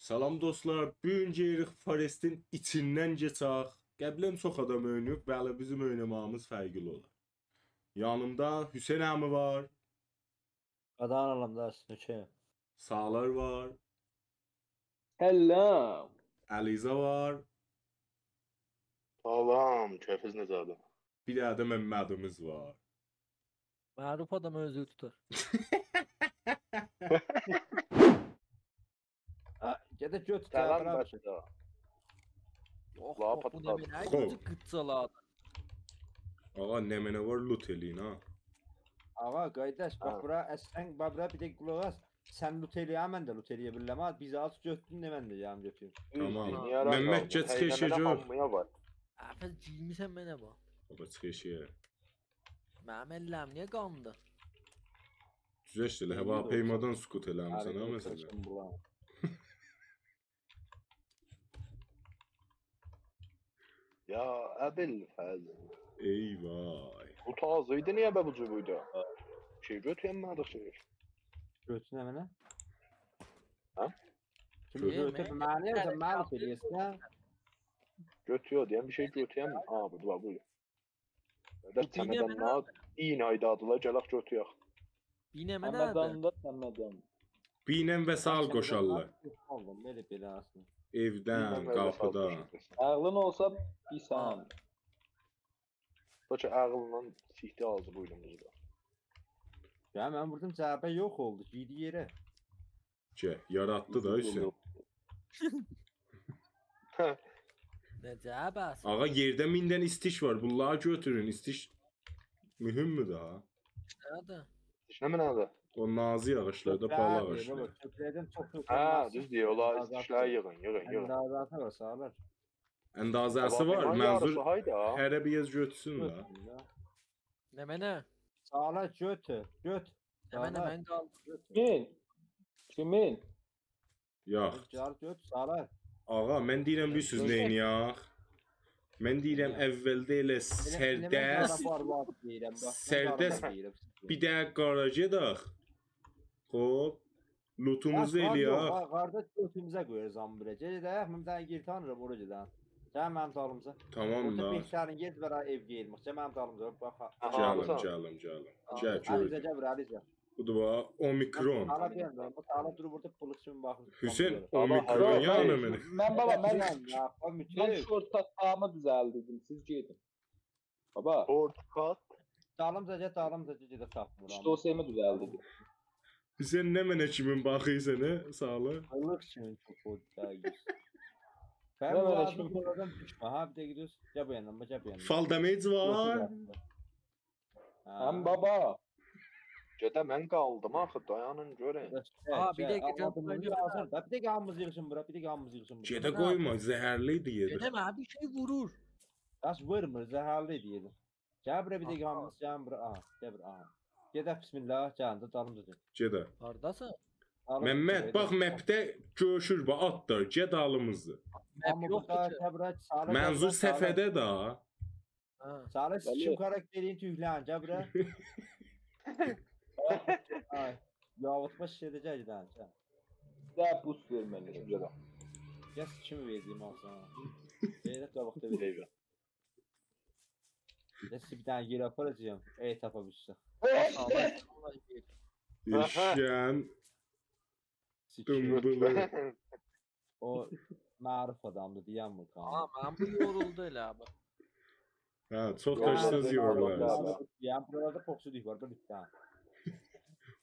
Salam dostlar, bu gün gelirik Forestin içindən keçək. Qəblən çox adam oynayıb, bəli bizim oynamağımız fərqli olar. Yanımda Hüseyn əmi var, Adanalım da Hüseyin. Sağlar var, Hello. Əliza var, Salam, keyfiniz necədir? bir də Məmmədimiz var. Məruf adam özü tutar. Gedək göt Salam təbərə. başda. Oh, La bu patladı. ne bir Xov. ay qıçaladı. Ağa nə mənə var loot eləyin ha. Ağa qardaş Ha. bax bura əslən bura bir də qulaq as. Sən lut eləyə mən də lut eləyə bilirəm. Ha biz alt götdün də mən də yarım götürüm. Tamam. Niyə yaran Mehmet qaldı? geç Heynədə keçəcək. hamıya var. Əfəz ciymisən mənə bax. Baba çıxışıya. Mənim əllərim niyə qandı? Düzəşdələ, hava peymadan sukut eləmisən ha məsələn. Ya əbil fəz. Eyvay. Bu tazıydı, niyə bə bu cübüydü? Şey götürmədik şey. Götünə mənə? Ha? Kim götür məni ya da məni eləyirsən? Götürüyor diyen bir şey götüreyim mi? Aa bu da bu. Bu Da təmədən nə? İyin aydadılar, gələk götürək. Binə mənə nədir? Həmədandır, həmədan. Binən və sal qoşarlar. Oğlum belə aslında. Evdən, qapıda. Ağlın olsa bir sən. Bəlkə ağılla sihti aldı bu ilmizdə. Ya mən vurdum cəbə yox oldu. Giydi yerə. Ki, yaratdı da Hüseyin. Nə cəbəs? Ağa yerdə minden istiş var. Bunları götürün. İstiş mühüm mü daha? Nədir? İşte mi nədir? O nazi ağaçlarda bal ağaçları. Köklərdən çox köklər. Ha, düz deyir, ola istişlər yığın. Əndazatı var sağlar. Əndazəsi var. Mənzur Hayda. hərə bir yaz götürsün da. Nə mənə? Sağlar götür. Göt. Nə mənə mən qaldım. Kimin? Kimin? Yox. Gəl göt sağlar. Ağa, mən deyirəm bir söz neyniyək? Mən deyirəm əvvəldə elə sərdəst, bir də qara gedək. Hop, lootumuzu eləyək. Qarda götümüzə qoyarız ambirə. Gedək, mən bir dənə yer tanırım oraya gedən. Gəl mənim dalımıza. Tamam da. Orada 5 sərin gez və ev geyilmək. Gəl mənim dalımıza. Bax. Gəlim. Gəl, gör. Əliza gəl, Əliza. Bu da var, omikron. Ala deyəndə, bu tala durub burada pul üçün baxın. Hüseyin, omikron yanı mənə. Mən baba, mən Mən şortqatlarımı düzəldirdim, siz gedin. Baba, Ortkat. dalımca gedə tapmıram. işte o şeyimi düzəldirdim. Hüseyin nə mənə kimin baxıysan, sağlı? Allah üçün çox o dəqiq. Mən Ben bu öyle adamı buradan düşme. Ha bir de gidiyoruz. Gel bu yandan, gel bu yandan. Fall damage var. Həm baba, Gedə mən qaldım axı, dayanın görün. Aa bir de geçen hazır. Bir de gamımız yığışın bura, bir de gamımız yığışın bura. Gedə qoyma, zəhərli deyir. Dedem abi bir şey vurur. Taş vurmur, zəhərli diyelim. Gel buraya bir de gamımız, gel buraya. Aha, gel buraya. Aha. Gedək bismillah, canlı dalımıza. Gedə. Hardasın? Məmməd, bax mapdə görüşür bu atlar, ged alımızdır. Map yok ki. Mənzur səfədə da. Sarı sıçım karakterin tüylen, gel buraya. Ay, yavutma şişedəcək dən. də boost verməliyim gözə. Ya sıçımı verdim alsana. Elə qabaqda vereyim. Ya bir dənə yer aparacağım. Ey tapa bilsə. İşən. Dımbılı. O marif adamdı deyən bu kan. Aa ben bu yoruldu elə abi. Ha, çox qaçsız yorulurlar. Yəni buralarda poxsuduk var, bir dənə.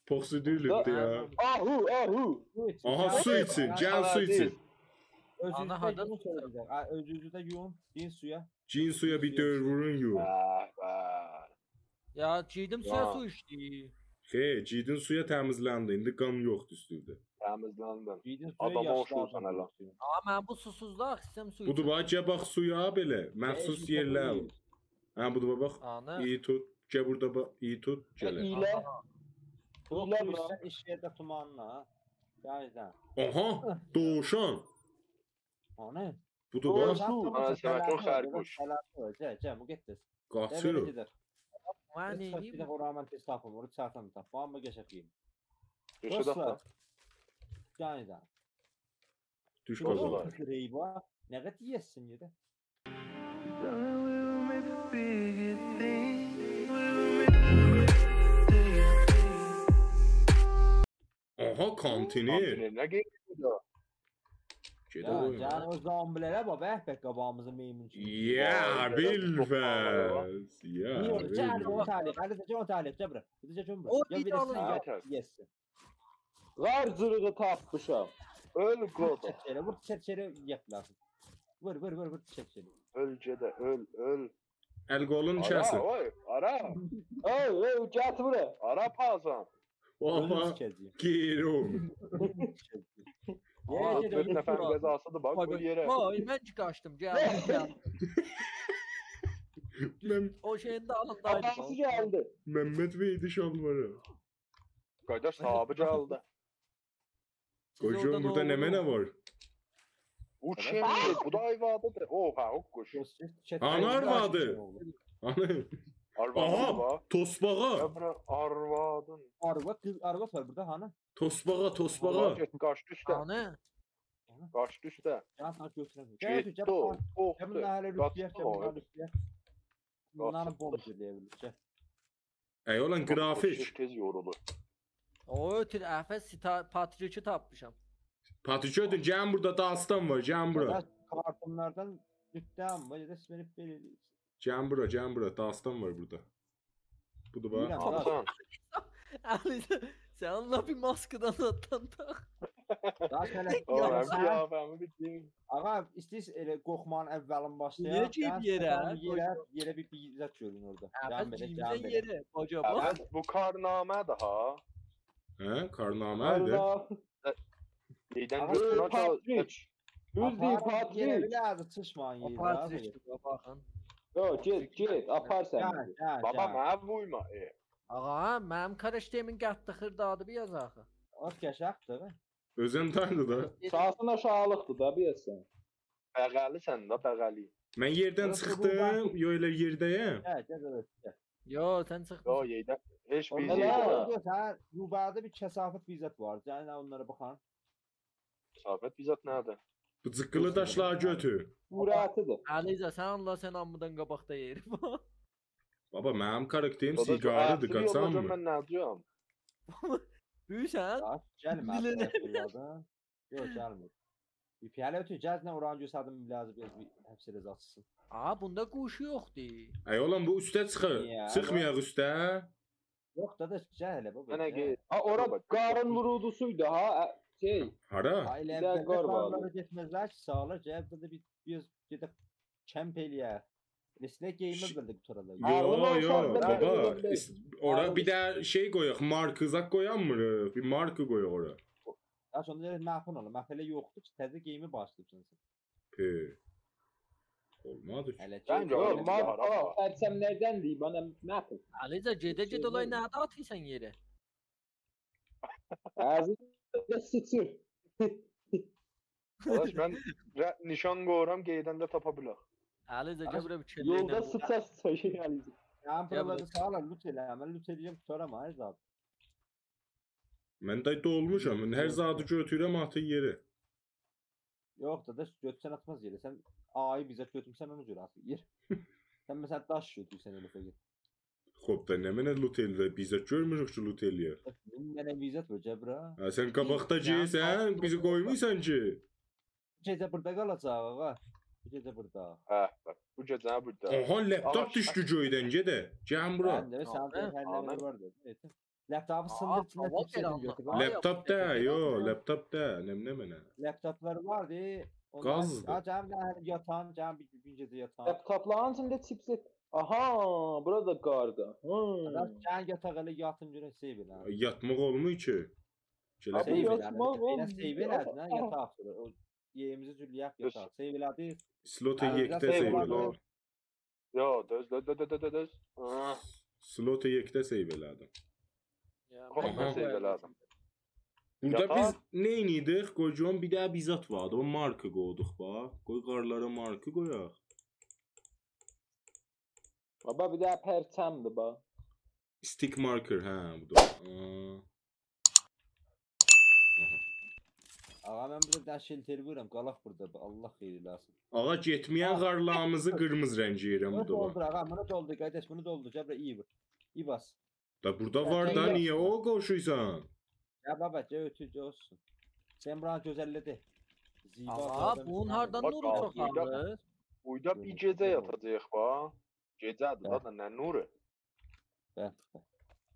Poxsu deyilib ya. Ahu. Aha, su için, gəl su için. Ana hada Özünüzdə söyləyəcək. Özünüzdə yuyun, din suya. Cin suya bir dör vurun yu. Ya çiğdim suya su içti. He, cidin suya təmizləndi. İndi qan yoxdur üstündə. Təmizləndin. Din suya Adam yaşlı olsun adam. hələ. Ama ben bu susuzluğa istəm su Budur bax, gəl bax suya belə. Məxsus yerlər. Ha, budur bax. Ana. İyi tut. Gəl burada bax, iyi tut, gəl. İlə. Yoxsa İlə bura. iş yerdə tumanla. Gəldən. Aha, doğuşan. O ne? Budur bax. Çok xərquş. Cə, bu getdi. Qaçır. Ben Bir neyim? də oraman test tapım, onu çartam tap. Amma geçəkiyim. Yaşadaq da. Gəldən. Düş Şurada qazalar. otur reyba. Ne kadar yesin yedi. Aha kantini. Kantinine geliyor. Gedə Ya qoyun. can o zombilərə bax, bəhbək qabağımızın meymun kimi. Ya bilfəz. Ya Niye? Can bilfəz. o talih. Hadi de can talih. Cəbrə. Bir de can bura. O Ya bir bir de alın sen ya. ya yesin. Qar zırığı tapmışam. Öl Godo. Çəkçələ, vur çəkçələ yeplər. Vur çəkçələ. Öl Cede öl. Əl qolun Ara kəsin. oy ara. Ey, get bura. Ara pazan. Oha. Girum. Ye, 40 nefer cezasıdır bak bu yere. Vay ben çıkaçtım. Gel. Mən O şeyin de alındaydı. Babası geldi. Mehmet Bey'di şalvarı. Kardeş sahibi geldi. Qocuğum burada nə mənə var? Bu şimdi bu da ayvadıdır. Oha o kuş. Ana arvadı. Ana. Arvadı var. Aha. Tosbağa. Ömrü arvadın. Arva kız arva var burada hana. Tosbağa, tosbağa. Git kaçtı üstte. Anı. Kaçtı üstte. Can sana götüremiyor. Gel Gitti gel. o. Hemen Ohtu. hala lütfiye. Kaçtı o. Hemen lütfiye. Bunların bombu diyebilir. Gel. Ey olan grafik. Tez yorulur. O ötür Efes Patrick'i tapmışam. Patriçödün, cəm burada dastan var, cəm bura. Biraz kartonlardan lütfen var ya da simenip belirli. Cəm bura, dastan var burada. Budur bax. Bilirəm. Kaptan. Ali sen onunla bir maskıdan attan tak. Daha şöyle. O ben Sen- kıyafemi bitirdim. Ağa istəyirsən elə qorxmanın əvvəlin Niyə başlayaq. geyib Sən yerə? Yerə bir bizzat görün orada. Can Efes belə, cimden can belə. yeri. Acaba. Evet bu karnamedir ha. Hə, karnamədir. Allah. Neyden Ama götürün Patrik. Düz değil Aparın, yerə Patrik. biraz sıçmayın O yerə. Patrick'e bakın. Yo, get. Apar sen. Gel, Baba gel. mən vurma. Ağa, mənim kardeşimin qatdıxır dadı bir yazaqı. Ot qəşəngdir. Özüm tanıdı da. Sağsın aşağılıqdır da bilirsən. Bəğəli sən də bəğəli. Mən yerdən Burası çıxdım, yo elə yerdəyəm. Gəl, gəl, gəl. Yo, sen çıx. Yo yeydə. Heç bir Onda yerdə. nə? Sən Rubada bir kəsafət bizzat var. Yəni onlara baxan. Safət bizzat nədir? Bu cıqqılı daşları götür. Muratıdır. Aliza, sen Allah sen ammudan qabaqda yerim. Baba, mənim karakterim O da sigarıdır, əsiri yollacan qaçanmı? Mən nə deyəcəm? Büyüsən? Bax, gəlmə. Dilinə. Buradan. Yox, gəlmir. Bir piyalə ötür, gəzlə oranı göstərdim lazım bir həbsə rəzasısın. Aa, bunda quşu yoxdur. Ey oğlum bu üstə çıxır. Ya, Çıxmayaq üstə. Yox da gəl elə baba. Mənə gəl. ki. Ha ora qarın vurudusuydu ha. Şey. Hara? Ailə Bir də evdə qar vardı. qarlara getməzlər ki, sağlar. Gəl bir biz gedib kemp eləyək. Nesne gamer bildik bu turada. Yo, Ağlına yo, uşaq da baba. belə belə. Ora bir də şey qoyaq, markızaq qoyanmırıq. Bir markı qoyaq ora. Ya sonra deyir məhfun olur. Məhfələ yoxdur ki, təzə game'i başlayıbsın sən. P. Olmadı ki. Hələ ki. Bence Yo, öyle. man, Pərçəmlərdən deyib, bana nə yapın? Aliza, gedə olay nədə atıysan yeri? Ağzında sıçır. Arkadaş mən nişan qoyuram qeydəndə tapa bilək. Aliza, Arkadaş, gəbirə bir çəllə Yolda sıça şey gəldi. Yan Ya provadı bu- sağlar loot elə. Mən loot edəcəm tutarım hayır zat. Mən də dolmuşam. Mən hər zadı götürürəm atı yeri. Yox da götürsən atmaz yerə. Sən A'yı bizzat götürsən onu görə atır yer. Sən məsələn daş götürsən elə fəqət. Xoş da nə mənə loot eləyir? Bizə görmürük ki loot eləyir. Mənə bizzat ver cəbra. Ha sən qabaqda geysən, bizi qoymuysan ki. Gecə burada qalacaq ağa. Gecə burada. Hə, bax. Bu gecə burada. Aha laptop Ağaç- düşdü göydən gedə. Gəl bura. Mən də sən Amen, hər nə amen. var dedi. Laptopu sındır içində hava tipsədim falan götür. var. Laptop da, yo, laptop da. Nə mənə. Laptoplar vardı. Qazdır. Cəm də yatan, cəm bir gün gecə yatan. Laptopların içində chipset. Aha, burada qarda. Cəm yataq elə yatın görə save elə. Yatmaq olmuyor ki. Gələ Abi, Save bax. elə. yatmaq Elə olmuyor. save elədi, yataq sonra. O yeyimizi cülləyək yataq. Save elədi. Slota Əlimizdə yekdə save save var, elədim. Yo, döz. Ha, Slota yekdə save elədim. Ya, Aha. mən- Save elədim. Burada Yatağa- biz nə edirik? Qoyucuğum bir daha bizat vardı. O marka qoyduq bax. Qoy qarlara marka qoyaq. Baba bir də pərçəmdir bax. Stick marker hə bu da. Aha. Ağa mən burada dən şelteri vururam. Qalaq burada. Allah xeyir eləsin. Ağa getməyən qarlağımızı qırmızı rəng yeyirəm Bunu burada. doldur ağa. Bunu doldur qardaş. Bunu doldur. Cəbrə iyi vur. İyi bas. Da burada var da niyə o qoşuysan? Ya baba ötücü olsun. Sen buranı gözəllədi. Ziba. Aa bunun hardan Bak, nuru al, çok burada- alır. Uyda bir gece yatacağıq bax. Gecədir da da nə nuru. Bəh.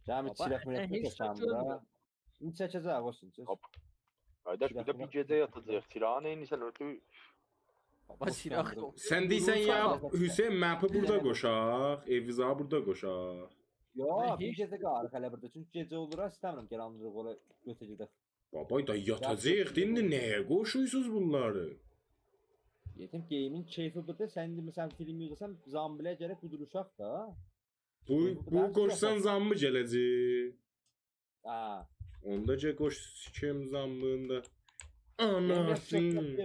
Cəmi Baba, çilək sən münət heç çəkəcəm nə bura. görmürəm. İndi çəkəcək olsun. Hop. Qardaş bir də bir gecə yatacağıq. Tiran eynisən ötü. Baba silah yok. Sən deyirsən ya Tamam. Hüseyn mapı burada qoşaq, eviza burada qoşaq. Yo, Mən bir heç- gecə qalır hələ burada. Çünki gecə olur, istəmirəm qaranlıq ola götürəcək. Baba da yatacağıq. İndi nəyə qoşuyorsunuz bunları? Yetim game'in keyfi budur. Sən indi məsələn film yığırsan, zambilə gəlib buduruşaq da. Bu qoşsan zammı gələcək? Ha. Onda qoş sikem zammında. Yemin Anasın.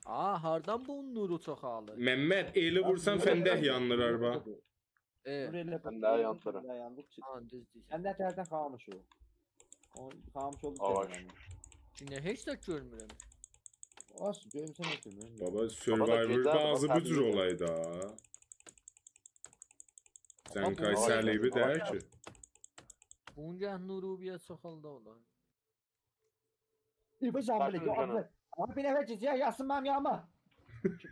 Aa hardan bunun nuru çok alır. Məmməd eli vursan fəndəh yanır araba. Mən də yandırım. Aa düz değil. Sən də tərəfdən xamış o. O xamış oldu. Avaş. Yine hiç de görmürüm. Olsun, görmüsən ötürmür. Baba Survivor bazı bu cür olaydı ha. Sən Kayseri'yi der ki. Bunca nuru bir sokalda olur. İbo zambilə Başım canım. gəl. Ama bir nəfər gecəyə yasın mənim yanıma.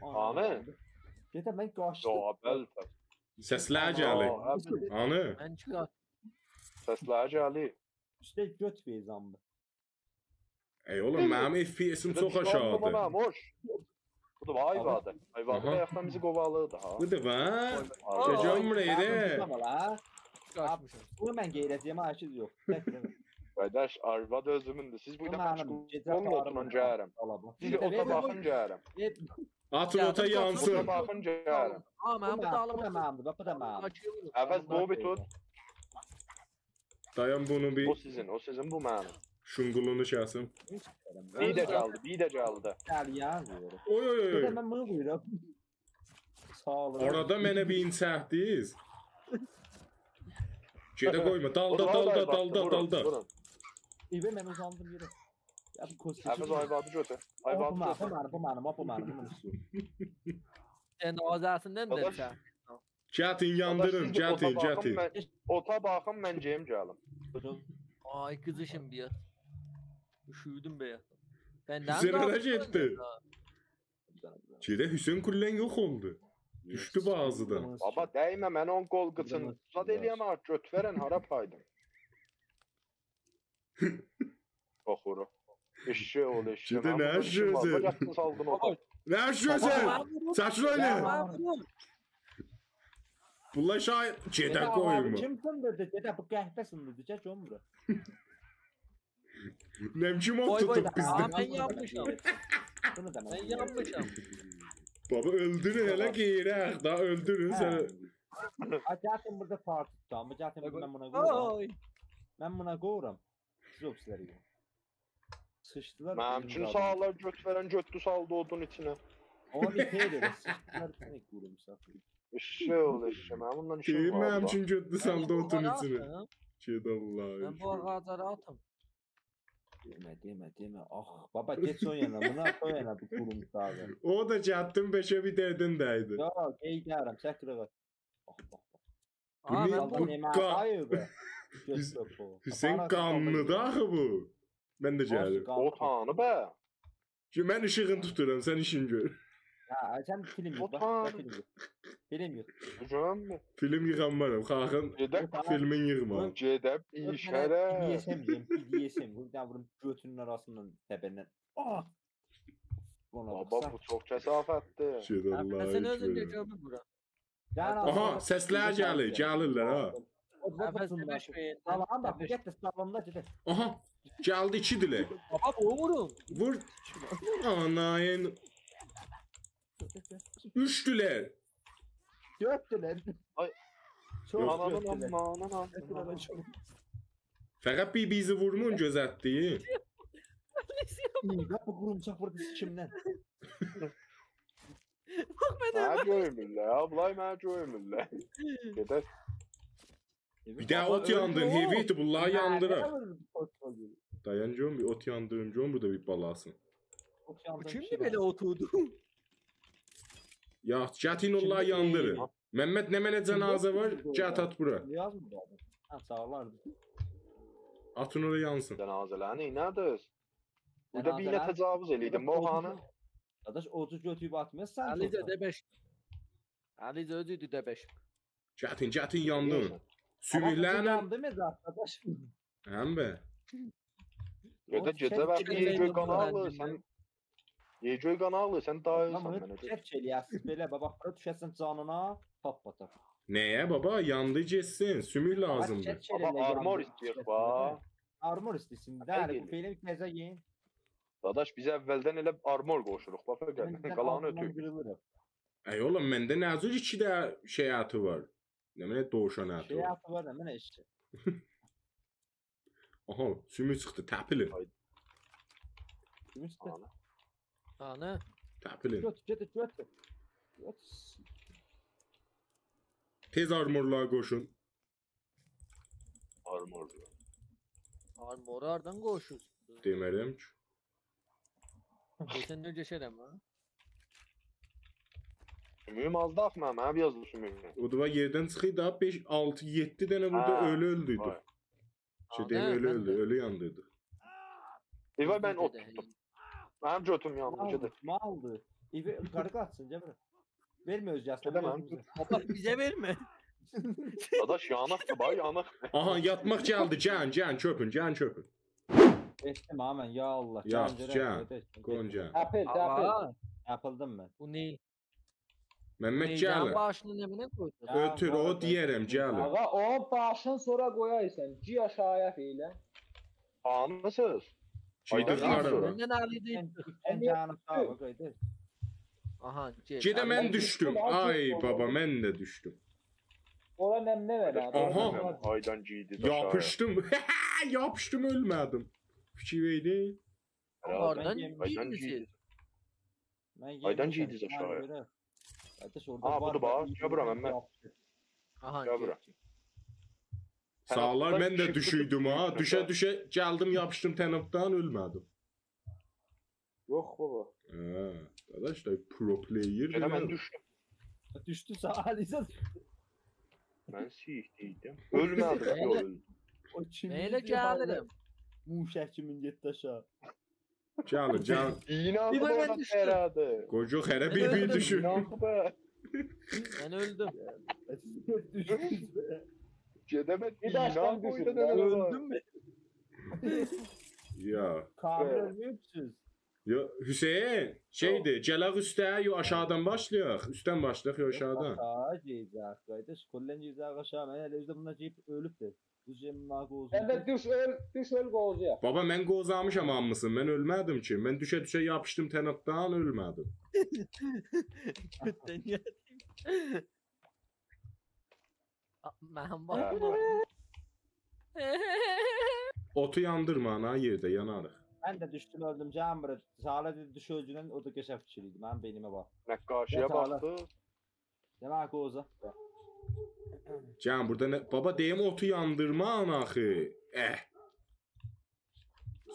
Anı? Yeter mən qaçdım. Yo, bəlkə. Səslər gəlir. Anı. Ben çıkar. Səslər gəlir. İşte göt bir zambi. Ey oğlum mənim FPS-im çox aşağıdır. Bana hoş. Bu da ayvadı. Ayvadı Aha. ayaqdan bizi qovalırdı ha. Bu da var. Aa, Gecəm buraydı. Tamam la. Çıkartmışım. Bunu mən qeyrətiyəm, aşız yox. Qardaş, arvad özümündür. Siz burada məşğul gecə olun gəlirəm. Siz də ota baxın gəlirəm. Atın ota Ota yansın. baxın gəlirəm. Aa ben bu dağılama Tamamdır, bu da mənim. Əvəz bu bir tut. Dayan bunu O bir sizin, o sizin, bu mənim. şungulunu çalsın. Bir də gəldi, bir də gəldi. Gəl yazıyorum. Oy oy Bir oy. də mən bunu buyuram. Sağ olun. Orada mənə bir insəhdiz. Gedə qoyma. Dalda dalda dalda dalda. İbe mən uzandım yerə. Ya bu koskoca. Əvəz ayvadı götür. Bu Ayvadı mənim, götür. bu mənim, bunu istiyorum. Cenazəsindən də Dadaş. sen. Çətin yandırın, çətin, çətin. Ota baxın, mən geyim gəlim. Ay kızışım bir. Üşüdüm be. Benden Hüseyin daha hara üşüdüm getdi? ya. Gedə Hüseyn Kullen yox oldu. Düşdü bazıdan. Baba dəymə, mən on qol qıçın. Zad eləyəm artıq, göt verən hara paydım. Oxuru. Eşşi ol eşşi. Gedə nə eşşi? Bacaqsın saldın ota. Nə şösə? Saçlı oyna. Ben vurun. Bunlar şahit. Gedə qoyma. Kim sındırdı? Gedə bu qəhvə sındırdı. Gəl gömürə. Nem kim ot Boy boy. tutup Aa bizden. ben yapmışım. Bunu da Ben yapmışım. Baba öldürün hele geyrək. Daha öldürün seni. Zaten burada part tutacağım. Zaten ben buna qoyuram. Oy. Ben buna qoyuram. Siz oksiləri yiyin. Sıçtılar. Mənim üçün sağlar göt verən götdü saldı odun içinə. Ama bir şey dedi. Sıçtılar. Ne qoyuram sağ. Eşşi ol eşşi. Mənim bundan işim Deyim var. mənim baba. üçün götdü saldı Ben bu otun ağaca içine. atım. Ged Allah. Ben bu ağaçları atım. Deme. Ah baba geç son yana. Buna son yana bu kurum sağı. O da çatdım 5'e bir derdin deydi. Ya ey gəlirəm. Çək qırığı. Aa Bu ben ne- bu bu- Ne Ka- ayı be. Hüseyin qanlıdır axı bu. Mən də gəlir. Otanı bə. Ki mən işığını tuturam, sən işin gör. Ha sen film yük. Bak Otan. film yük. Film yük. Hücum. Film yığanmaram, xalqın Gedək. filmin yığma. Gedək işərə. BDSM. Buradan vurum götünün arasından təbəndən. Ah. Baba bu çox kəsafətdir. Ged Allah. Ben seni özünce gördüm bura. Aha, səslər gəlir, gəlirlər ha. Nefesini beş beyin. Tamam bak get de salonda gedir. Aha, gəldi 2 dilə. Baba bu vurun. Vur. Anayın 3 dilə. Götüler. Ay. Çok Ananın götüler. amanın. Fəqət bir bizi vurmun gözətdi. Bak bu kurumsaq burada kimden? Mənə görmürlər, ablay mənə görmürlər. Gedək. Bir də ot yandın, heviydi bunlar yandıra. Dayan John bir ot yandırım John burada bir balasın. Çok yandım bir Kimdi şey belə var. oturdu? Ya Catinullah Şimdi, yandırın. Mehmet ne mene cenaze var? Şimdi- Cat at bura. Yazmır bu adam. Ha sağlardı. Atın oraya yansın. Cenazelerini nedir? Burada bir ile Cenazeler- tecavüz eliydim bu hanı. Arkadaş otu götüyüp atmazsan Alize çok. debeş. Alize özüydü debeş. Catin yandın. Sümüklerle Yandı mı arkadaş? hem be. Gece Oğlum, gece çek- ben çek- yiyeceği çek- kanalı çek- sen. Yiyeceği kanalı sen daha iyi Ama sen beni. çek çeliyorsun böyle baba bura düşersin canına pap patap. Neye baba? Yandı cessin. Sümük lazımdı. Ama armor istiyor ba. Armor istesin. Ay, Değerli bu geliyor. film keze yiyin. Dadaş biz evvelden elə armor qoşuruq. Bax gəl. Qalanı ötüyor. Ey oğlum mende nazır iki de şey atı var. Ne mene doğuşan atı Şey var. atı var hemen işte. Aha sümük çıktı. Tapilin. Gümüş de. Ana. Ana. Tapilin. Göt. Tez armorluğa koşun. Armor. Armor hardan qoşur. Demerim ki. Geçen önce şeyəm ha. Sümüyüm az da atma, mənə bir yazılı sümüyüm. O da yerden çıkıydı da 5, 6, 7 tane burada Ha, ölü öldüydü. vay. Şey Ha, deme ben ölü de. öldü. Ölü yandıydı. Eyvah ben ot Bizdə də tuttum. Mənim götüm yandı. Gedir. Maldı. İvi qarı qatsın cəbir. Vermə öz yasını. Edemem. Baba bize verme. Dadaş yanaqdı bay yanaq. Aha yatmak geldi. Can çöpün. Etdim aman ya Allah. Ya, Cancere, can. ödeş. Gonca. Apel, apel. Aa, Yapıldım ben. bu ne? Mehmet Neycan gelin. başını nemine koydu. Ya, Ötür bu o arada- diyerem gelin. Ağa, onun başını sonra qoyaysan. Ci aşağıya fiilə. Anısız. Şeyde Aydan karı sonra. var. Benden ağlıydı. Sen canı sağ ol. Ödeş. Aha. Gide Ali- ben düştüm. düştüm, Ay azıcık baba oldu. ben de düştüm. Ora nəmnə ver abi. Aha. Aydan ciydi. Yapıştım. Yapıştım ölmedim. Fıçıveydi. Oradan Ben- değil Aydan misin? ciydi. Ben Aydan yemişim, ciğdiz sen aşağıya. göre. Kardeş orada Aa, var budur da bak, iyi gel bura bir Mehmet. yaptı. Aha. Gel bura. Sağlar ben de Shift'i düşüydüm ha. tuttum. Düşe geldim yapıştım tenoptan ölmedim. Yox baba. Arkadaş da pro player. Elə mən değil. düşdüm. Düştü sağ Alize. Mən siyihdiydim. Ölmədim. Yo, öldüm. O çimdi. Neyle gelirim? Muşək kimin getdi aşağı. Gelin. İğnə Bir aldı ben bana düştüm. herhalde. Koca here Ben bir öldüm. düşün. İğnə be. Ben öldüm. Düştü. Gedemet Bir iğnə daşdan koydu düşün, dənə var. Öldüm mü? Ya. Kamil Evet. ölmüyor musunuz? Ya Hüseyin şeydi. Celak üstte yo aşağıdan başlayaq. Üstten başlayaq yo aşağıdan. Aşağı giyecek kardeş. Kullen giyecek aşağı. Ben hele özde bunlar giyip ölüp de. Düzcemin nakı olsun. Sən də düş öl qozuyaq. Baba mən qozamışam hamısın. Mən ölmədim ki. Mən düşə yapışdım tenopdan ölmədim. Kötü ya. Ben bakma. Otu yandırma ana yerdə yanarıq. Ben de düştüm öldüm. Can bırak. Sağla dedi düş öldüğünden o da keşefçiliydi. Ben beynime bak. Nəqqaşıya Yatağlar. baxdı. Demek oza. Can burada ne? Baba deyim otu yandırma ana axı.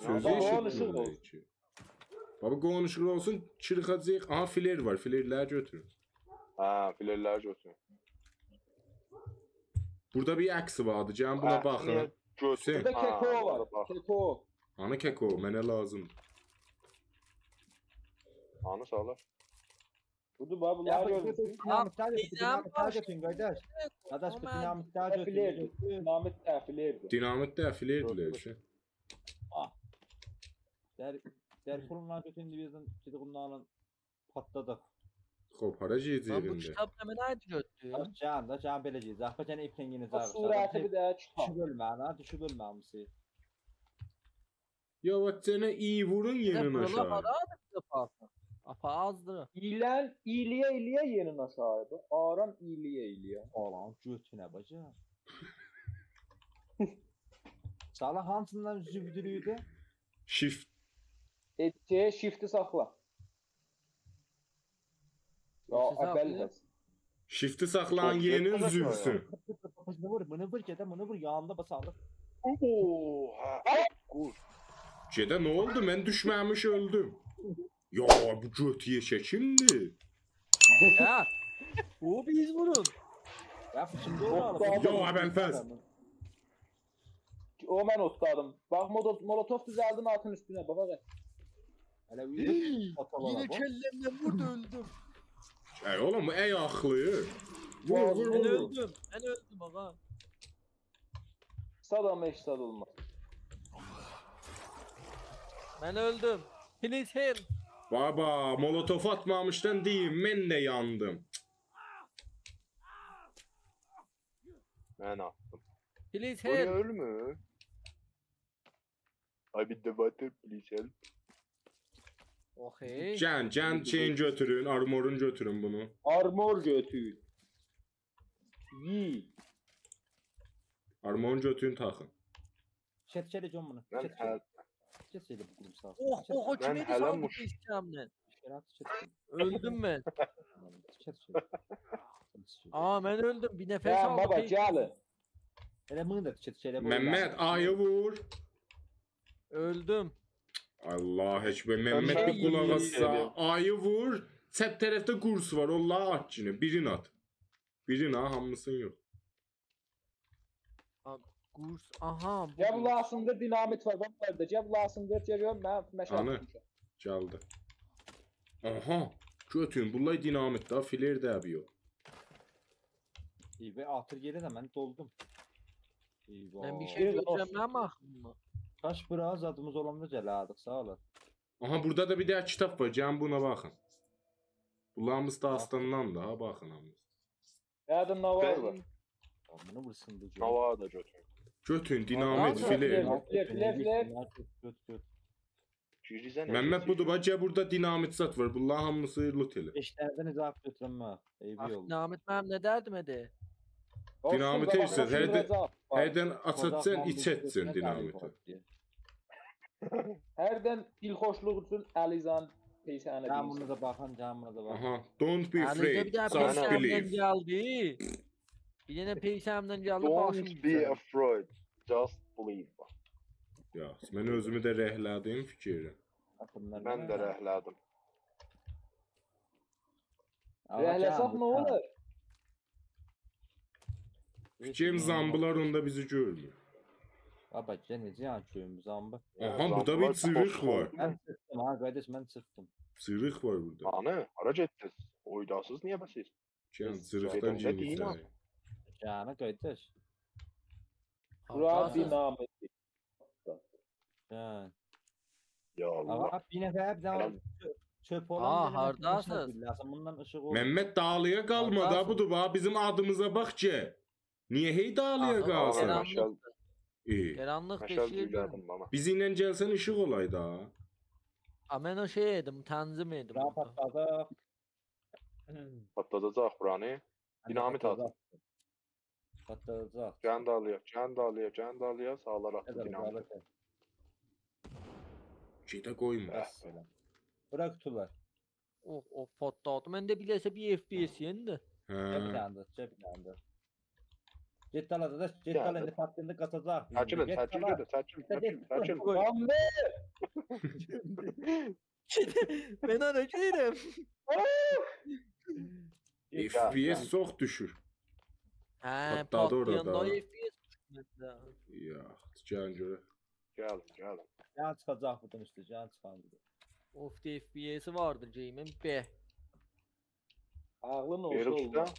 Sözü Baba, eşitmiyor konuşur da olsun. heç. Baba konuşur olsun çırıxacaq. Aha fler var. Flerlər götürün. Hə, filerlər götürün. Burada bir əksi vardı. Can buna baxın. Götürün. Burada keko var. Keko. Ana keko mənə lazımdır. Anı sağlar. Budur bax Ya bunlar bu gördün. dinamikler götür. Bizim Dinamikler baş- götürün kardeş. Kardeş bu Aman. dinamikler Filer. götür. Namit təfilerdir. Dinamit də flerdirlər şey. Der kurumlar götürün bizden dedi bunlarla patladık. Xoş, hara Ben bu gedəcəyik indi? kitap hemen aynı götü. Can beləcəyik. Zahbəcən iplenginiz Bu abi. surəti bir də çıxar. Düşüb ölmə, ha, düşüb ölməmisi. Ya vətsənə iyi vurun yerin Buralar aşağı. para da bir defa. Apa azdır. İlən iyliyə yerin aşağıdır. Aram iyliyə. Alan götünə baca. Sala hansından zübdürüydü? Shift. Shift-i saxla. Ya Shift-i əbəl saxlayın. həs. Shift'i saxlayan Çok yerin yakın zülsün. Bunu vur, gedəm, bunu vur, yanında basalıq. Oo, hə. Qur. Gedə nə oldu? Mən düşməmiş öldüm. Ya bu götüye kimdir? Ya. Bu biz vurun. Ya şimdi onu alıp. Otladım. Yo, Əbəlfəz. O mən otladım. Bax Molotov düzəldim altın üstünə. Bax bax. Hele uyuyup atalara Yine bak. kellemle vurdu öldüm. Ey oğlum bu ey axlı. Vur Ya, vur Ben vur. öldüm. Ben öldüm aga. Sadam eşsad olmaz. Ben öldüm. Please help. Baba molotof atmamışdan deyim mən də yandım. Ben attım. Please Bu ne help. ölmü? I be the water please help. Okay. Can şeyin götürün, armorun götürün bunu. Armor götür. Yi. Armorun götürün taxın. Çet John bunu. Ben Çet her Çet şeyle bu kurum sağ. Oh oh o Ben kimedi hele sandı muş- istemden. Çet. Öldüm ben. Çet. Aa ben öldüm. Bir nefes Ya aldım. baba gəl. Hele bunu da çet şeyle. Mehmet ayı vur. Öldüm. Allah ekber. Mehmet Ben bir qulaq assa. yedim. Ayı vur. Səhv tərəfdə qurs var. Allah at yine. Birini at. Birini ha, hamısını yox. Kurs. Aha. bu Gəl kurs. lasında dinamit var. Bax burada. Gəl lasında görüyorum mən məşəl Anı. etmişəm. Gəldi. Aha. Götürün. Bunlar dinamit da. Fler də abi yox. İyi ve atır geri de ben doldum. Eyvah. Ben bir Bir şey de göreceğim ama aklımda. Kaç biraz adımız olanı celadık sağ olun. Aha burada da bir də kitab var. Gəlin buna baxın. Bunlarımız dastandan da ha baxın hamınız. Yadın navar var. Bunu vursun bu Nava da götür. Götün dinamit Aa, fler. Göt. Cirizə nə? Mehmet budur baca burada dinamit zat var. Bunlar hamısı loot elə. Eşlerden izah götürme. Eyvi Ah oldu. Nahmet mənim ne derdim edi? Dinamit eşsiz. Hərdən açatsan iç etsin dinamiti. Hərdən dilxoşluq üçün Əlizan peysənə Can bunu deyirsən. da bakın, can bunu da bakın. Aha. Don't be Yani afraid. bir daha Just peysamdan believe. geldi. Bir tane peysamdan geldi başım Don't be afraid. Just believe. Ya, mən özümü də rəhlədim fikirlə. Mən də rəhlədim. Rəhləsaq nə olur? Fikrim zambılar onda bizi görmür. Baba gene can köyüm zambı. Aha burada bir cırıq var. Ben sıktım ha kardeş ben sıktım. Cırıq var burada. Anı, hara getdiniz? Oydasız niyə bəsiz? Can cırıqdan Gedəndə deyin cin ha. içəri. Canı kardeş. Bura dinamit. Can. Ya Allah. Ama bir nefer bir zaman çöp olan. Aa, birine hardasız. konuşmak lazım. Bundan ışık olur. Mehmet dağlıya qalmadı ha Haklısın. budur bax bizim adımıza bax ki. Niyə hey dağlıya Aha, qalsın? Selam. Karanlık. İyi. Karanlık Məşəl deşiyor. düzəldim bana. Bizimlə gəlsən işıq olaydı ha. Ama ben o şey yedim, tanzim yedim. Daha patladı. Patladacaq buranı. Dinamit at. Patlayacak. Can dalıya, sağlar attı dinamit. Şeydə qoyma. Bırak kutular. Oh oh patladı. Ben de bilese bir FPS yendi. Hə. Cep yandı. Jet daladı da jet Yani. daladı patlayınca katacak. Çəkilin, çəkilin. Lan ne? Ben ona şeydim. FPS çox düşür. He Patladı orada. patlayan da FPS mesela. Ya, gəlin görə. Gəlin. Can çıkacak buradan işte can çıkan. Of de FPS'i vardı Ceymin be. Ağlın olsa Veririkdə. olmaz.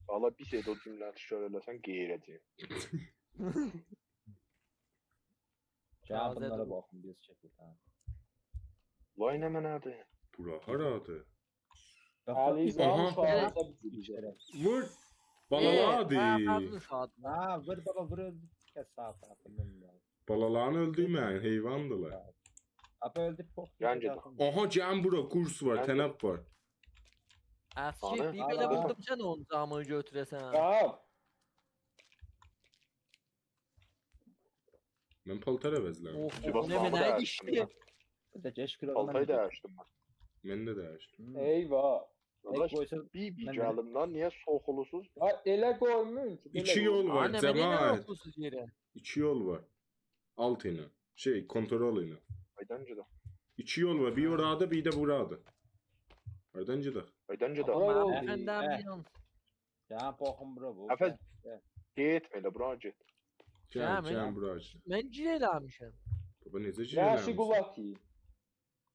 Valla bir şeydə o cümləni təkrar eləsən qeyrəcəyim. Can Taze bunlara dur. bakın biz çekil. Vay nə mənədir? Bura haradır? Əlizan Aha. şahısa bitir. Vur. Balaladı. Ha vur baba vur. Kes sağ tarafından. Balaların öldürməyin, heyvandılar. Abi öldü pok. Bence de. Aha, gəlin bura kurs var, Ben- tənəb var. Əfşi Ana. bir belə Ana. vurdum sən onu camı götürəsən. Tamam. Mən paltar əvəzlərim. Of Bir of ne basmağımı mənə da dişdi. Bir de geç kilo. Paltayı dəyişdim mən. Mən də dəyişdim. Eyvah. Qardaş, koysa bir mən- gəlimdən niyə soxulusuz? Ha, elə qoymayın ki. belə İki qoyun. yol var, Anne ben yine cəmaət. okusuz yere. İki yol var. Alt ilə. Şey kontrol ile. Aydancı da. İki yol var. Bir orada bir de burada. Aydancı da. Aydancı da. Vay oldu. Efendim yan. Ya bakın bura bu. Efendim? Gitme elə bura get. Can Cem, can burası. Ben cileləmişəm. Baba necə Yaşı cilələrmiş? Gulati.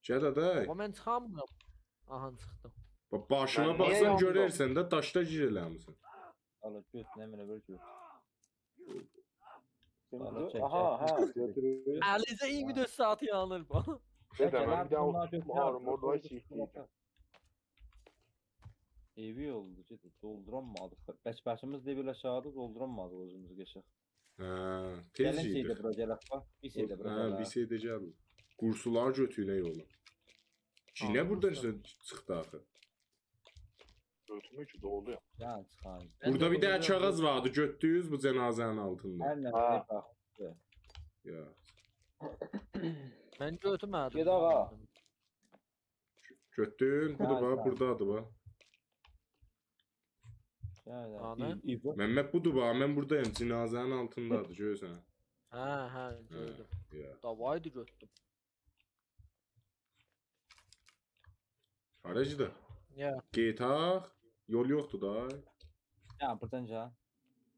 Gəl aday. Amma mən çıxamıram. Aha çıxdım. Başına Ben niye baxsan yandım? görərsən də daşda cilələrmisən. Allah göt ne mene böyle göt. Şimdi, çek, aha çek. ha götürür. Əlinizə 24 saat yanır bu. Dedə mən bir daha armor var sihtiydim. Evi oldu ciddi dolduramadık. Beş-başımız da böyle aşağıda dolduramadık özümüzü geçik. Hə, Gelin tez şeyde idi. bura gelak bak. Bir şeyde bura Hə, gelak. bir şey də gəl. Qursular götüyünə yolu. Cinə Aa, buradan qursu. çıxdı axı. Götümü ki doldu ya. Ya çıkan. Ben Burada de bir dənə burada- kağız vardı, götdünüz bu cənazənin altında. Her ne Ha. bak. Ya. Mən götürmədim. Get ağa. Götdün, bu da Ha, bax ha. burdadır bax. Ana. Məmməd budur bax, mən buradayım, cənazənin altındadır, görürsən. Hə, gördüm. Ya. Davaydı götürdüm. Haracıdır. Ya. Getaq. Yol yoxdur da. Ya buradan can.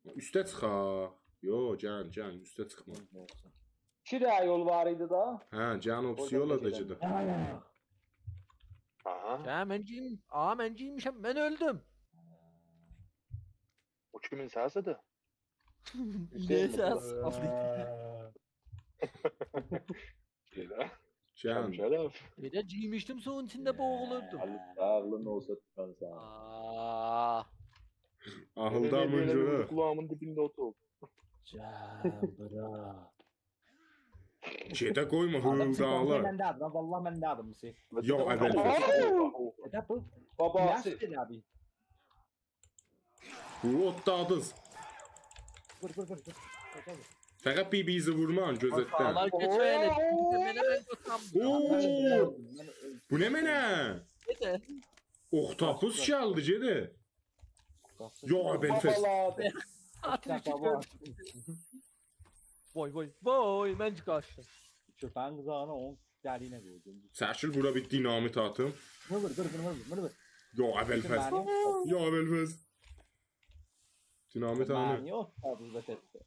Üstə çıxaq. Yo, can, üstə çıxma. İki də yol var idi da. Hə, can opsiyon olacaqdı. Aha. Ya mən giyim. Aa mən giymişəm. Mən öldüm. O kimin səsidir? Neyse. Elə. Can. Şərəf. Bir de giymiştim suyun içinde boğulurdum. Ağlın olsa tutan sen. Aa. Ahılda mıncığı. Kulağımın dibində otur. Can bura. Şeydə qoyma hırıldalar. Ben de adım. Vallahi ben de adım. Yo, əvvəl. Ya bu. Babası. Nasıl abi? Bu otdadız. Vur. Fəqət bir-birizi vurman gözətdən. Sağlar geçeyle. Mənə mən götürdüm. Oo! Bu nə mənə? Ne de? Oktopus gəldi gedə. Yo, Belfast. Babaladı. Ateşi baba. gördüm. Voy mən qaçdım. Köpeğin kızağına on deliğine koydum. Çəkil bura bir dinamit atım. Vur. Yo, Belfast. Yo, Belfast. Dinamit anı. Mani o tadı da etti.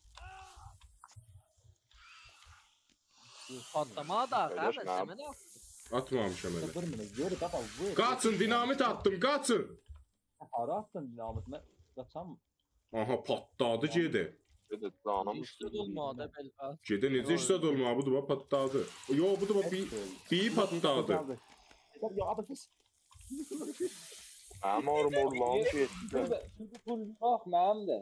Patlamağa da Kardeş, qardaş ne yap- mənə. Atmamışam elə. Vur bunu. Yürü baba vur. Qaçın, dinamit attım, qaçın. Para attın dinamitine. Kaçam. Aha, patladı gedə. Dedə canım İşte olmadı Belfast. Gedə necə işlət olmağı budur, bax patladı. Yo, budur bax bir patladı. Ya abi pis. Mənim armorlam getdi. Bak mənim də.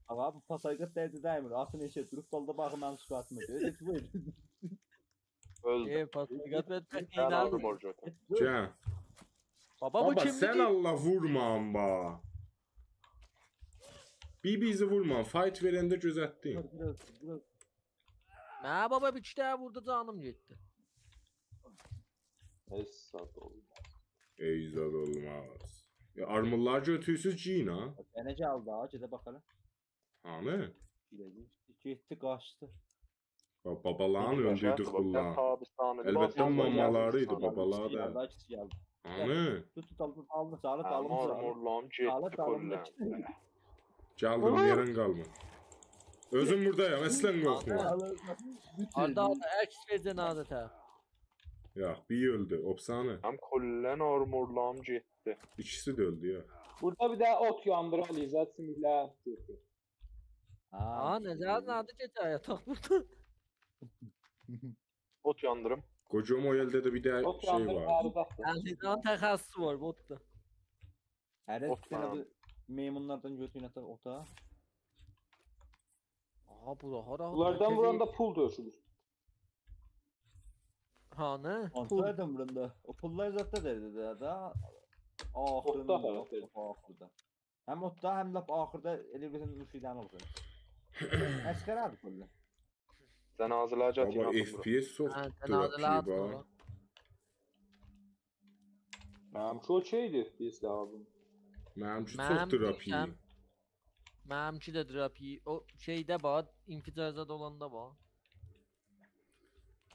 Ama bu pasayqat dəydi dəymir. Atın eşə durub dalda baxım mənim çıxartmır. Öyle buyur. Öldü. Patlagat və Mən təkrar. armor götür. Can. Baba bu Baba kimdi sen ki? Allah vurma amba. Bizi vurma. Fight verende gözettin. Hə baba bir də burada canım getdi. Hesat olmaz. Eyzad olmaz. Ya armorlar götürsüz Gina. Necə aldı ha? Gedə baxalım. Hani? Getdi qaçdı. Babaların öldürdük bunlar. Elbette mamalarıydı babalar da. Daha kişi geldi. Hani? Tut aldı sağlık Mənim aldı. armorlam Sağlık getdi aldı. kollan. Geldim yerin kalma. Özüm buradayım. Aslan korkma. Arda əks verəcən adətə. Ya bir öldü. Opsane. Mənim kollan armorlam getdi. İkisi de öldü ya. Burada bir də ot yandıran İzzət sümüklər. Aa nəzərin adı gecə yataq burada. Ot yandırım. Kocam o elde de bir de Ot şey yandır var. ərzaqdır. Əlizan təxəssüsü var botda. Hər Ot sənə falan. bu meymunlardan götürün ata ota. Aa bu da hara. Bunlardan vuranda pul döşülür. Hanı? Kontrolden burunda. O pullar zaten derdi da. Ahırında. Otda falan derdi. Ahırda. Hem otta hem de ahırda elbisen üşüden olsun. Əskər abi pullar. Cənazələr Baba gətirəm. FPS soktu Cənazələr rakibi atdı. ha. Mənim şu şeydir biz lazım. Mənimki Mənim çok terapi. bilsəm- Mənimki də drapi. O şeydə var, infizazad olanda var.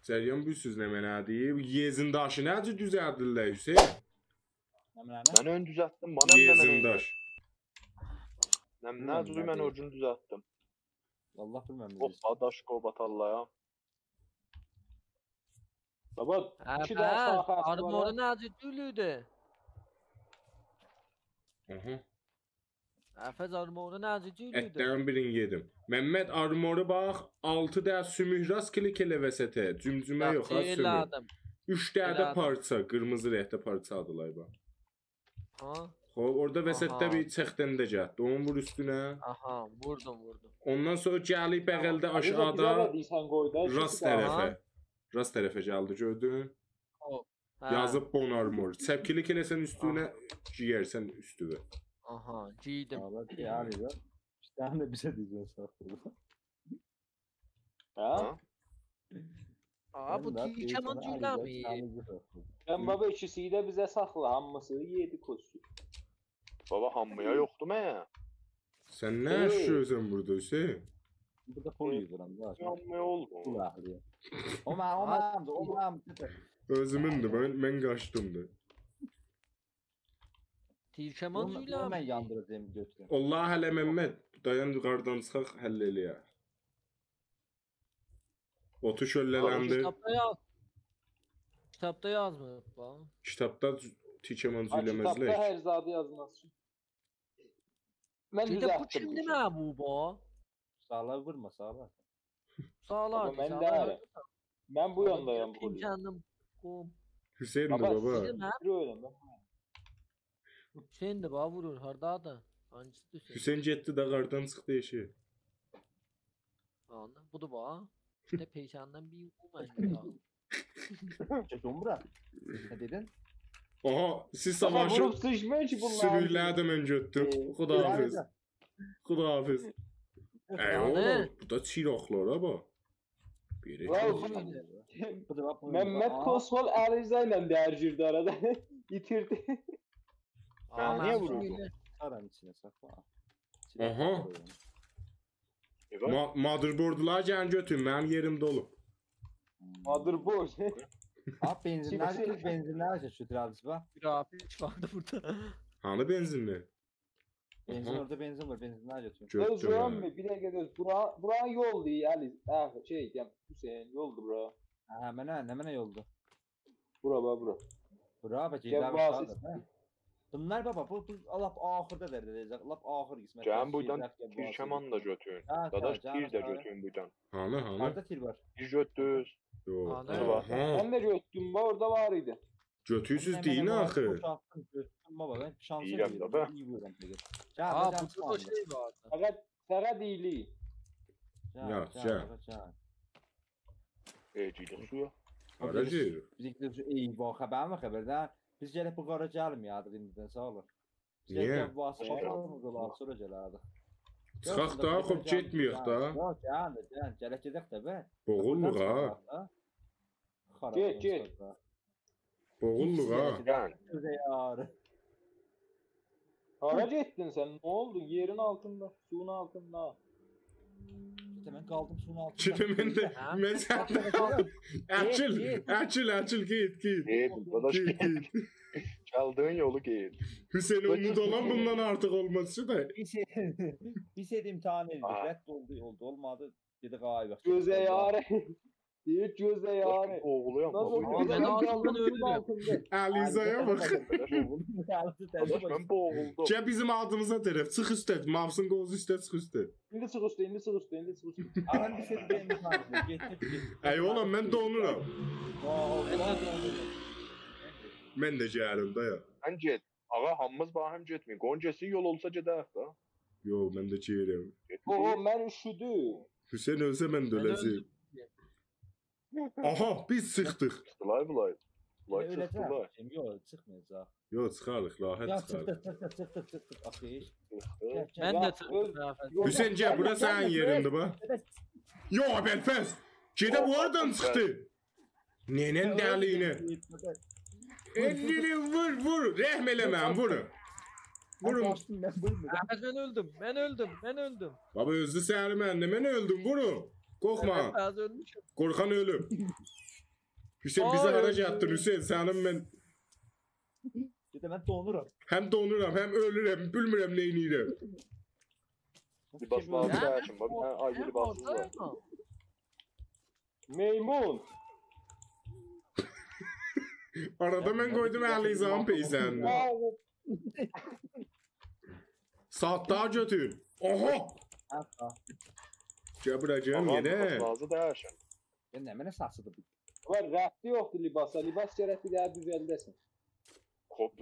Cəryan bilsiz nə mənadır? Yezindaşı necə düzəldirlər Hüseyn? Nə? Ben ön düzelttim. Bana ne Yezindaş. Ne duruyor ben ucunu düzelttim. Allah bilmem. Hoppa daşko batallaya. Baba, Ha, iki daha sağ ben kastı armoru var. necə düylüydü? Aha. Əfəz armoru necə düylüydü? Ətlərin birini yedim. Məmməd armoru bax, 6 dəst sümükras klik elə vəsətə. Cümcümə yox, ha sümük. Elədim. 3 dədə Elədim. parça, qırmızı rəngdə parça adılar bax. Ha, Xoş, orada vəsətdə Aha. bir çəxdəndə gəldi. Onu vur üstünə. aha, vurdum. Ondan sonra gəlib bəğəldə Bize aşağıda deyirsən qoy da. rast iki daha. tərəfə. Rast tərəfə gəldi, gördün? Hə, Yazıb bon armor. Səb klik eləsən üstünə, giyərsən üstünə. Aha, giydim. Valla yani ya. İşte de bize diyeceksin saklı. Ha? Aa, bu Tilkeman düyləmi? Ben baba ikisiyi de bize sakla. Hamısı yedi koşu. Baba hammıya yoktu mu? Sən nə yaşıyorsun burada Hüseyin? Bu da pol yediren da. Hammıya oldu. Bu ahliye. O Özümündür, mən qaçdım da. Tilkeman ben düyləmi? yandıracağım götürün. Allah hələ Məmməd, dayan yuxarıdan çıxaq, həll eləyək. Otu şöllələndi. Kitabda yazmır. Bax. Kitabda Tilkeman Kitapta söyləməzlər. her zadı yazmaz. Ben Bir də bu kimdir nə bu? Sağlar vurma sağlar. Sağlar. Baba, mən də- Ben bu yandayım. Kendim. Qum. Hüseyndir Baba, baba. Dedim hə? Bir öyle ben. Hüseyin də bax vurur. Hardadır? Hangisi Hüseyin? Hüseyn getdi də qardan çıxdı eşi. Anladın? Budur bax. Bir də peşəndən bir bu məndə. Çekin bırak. Ne dedin? Aha, siz Ama savaşı vurup sıçmıyor ki bunlar. sürüklədim mən götdüm. Xudahafiz. Xudahafiz. Ey oğlum, bu da çiroqlara bax. Biri. Mehmet Kosmal Aliza ile dercirdi arada. Yitirdi. Aa, niye mən vururdun? söyle. Aran içine sakla. Aha. Evet. Motherboardlar gəlin götürün, mənim yerim dolu. Motherboard. Abi benzinler şu trabzis bak. Grafik vardı burada. Hanı benzinli? Benzin Aha. orada benzin var. Benzinler götür. Göz Götürün. mü? Bir dakika göz. Buran yol değil Ali. Ah şey diyeyim. Hüseyin yoldu bura. Ha hemen yoldu. Bura. Bravo Gel ceylan basit. başladı. Bunlar baba bu lap ahırda veriləcək. Lap ahır qismət. Can buradan Tilkeman da götürün. Dadaş tir de götürün buradan. Hanı, hanı? Harda tir var? Bir götür. Yox. Hanı? Aha. Ben de göttüm. Orada var idi. Götürsüz deyin axı. Baba ben şansı İyiyim de be. İyi vururam peki. Aa, burada da şey vardı. Fakat iyiliği. Ya, Ecilik suya. Aracı. Bizimkiler şu eyvah haber mi haberden? Biz gelip bu qara gəlməyədik indidən sağ olun. Niyə? Vasıflarımız sonra gələrdik. Çıxaq da, xop getməyək da. Yox, gələk gedək də be. Boğulluq ha. Get. Boğulluq ha. Can. Yar. Harac ettin sen. Ne oldu? Yerin altında. Suyun altında. Mən qaldım suyun altında. Kimi mən sən... Açıl, git. Git. Dadaş Git, git. git. Çaldığın yolu git. Hüseyin umut olan bundan artıq olması da. Bir şey imtahan edildik. Aa. Rədd oldu. Olmadı. Dedik ayıq. Göze yare. Deyir göze yare. Oğluyam. Nasıl Aa, oldu? ben altından Kaldın suyun öldüm. altında. Əlizaya bax. Dadaş ben boğuldum. Gəl bizim adımıza tərəf. Çıx üstə. Mavsın qozu üstə çıx üstə. İndi çık üstü. Aman bir şey deyim imtahan edildik. Getdik. Ey oğlum mən donuram. Mən də gəlim da ya. Ben cet. Ağa hammız bahim cetmiyor. Goncası yol olsa cedək da. Yo, mən də gəlirəm. Oo ben üşüdüm. Hüseyin ölsə mən də öləcəyim. Aha, biz çıxdıq. Bulay. Bulay Öləcək. çıktılar. Yox, çıxmayacaq. Yo, çıxarıq, Ya rahat çıxarıq. çıxdıq. Axı. Ben Ya, de tıkladım. Hüseyin gəl, bura sənin yerindir bax. Yo, Belfəz. Gedə bu aradan çıxdı. Nenen dəliyinə. Ellini vur. Rəhm eləməm, vurun. Vurun. Ben öldüm. Baba özü səhəri məndə, mən öldüm, vurun. Qorxma. Ben ölmüşüm. Qorxan ölüm. Hüseyin bizi Ay, hara öldü. gətirdin Hüseyin? Sənin mən Bir də mən donuram. həm donuram, həm ölürəm, bilmirəm nə edirəm. Libasları Ben- dəyişin. Bax, bir dənə ayrı Hem libasınız var. oradayım. Meymun. Arada mən qoydum Əlizanın peysərini. Wow. Saat daha götür. Oha! Hətta. Gəbirəcəm Aha, yenə. libasları dəyişin. Ben nə mənə saçıdı bu. Var rəbti yoxdur libasa. Libas gərək bir daha düzəldəsin.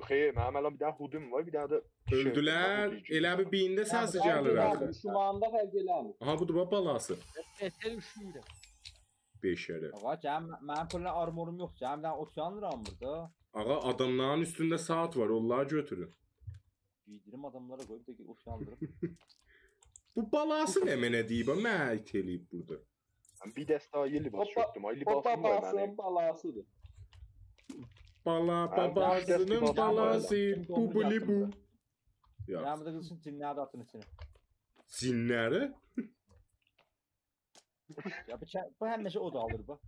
Xeyr, mənim hələ bir dənə hudum var, bir dənə də tişörtüm var, Öldülər. bu deyəcək. Elə bir beyində səsi Fərq gəlir eləmir, axı. Şumanda fərq eləmir. Aha budur bax balası. Beter üşüyürüm. Beşərə. Ağa, mənim puluna armorum yox. Cəm dən okean alıram burada. Ağa adamların üstündə saat var, onları götürün. Giydirim adamlara qoyub da okean alırım. Bu balası nə mənə deyib, mənə it eləyib burada. Mən bir dəstə ayı libas Hoppa- çöktüm. Ay O libasım var mənim. babasının balasıdır. Bala Ben babasının bir balası, de- bu buli bu. Ya Cəm də qılsın cinləri atın içine. cinləri? Ya bu həmişə o da alır bu.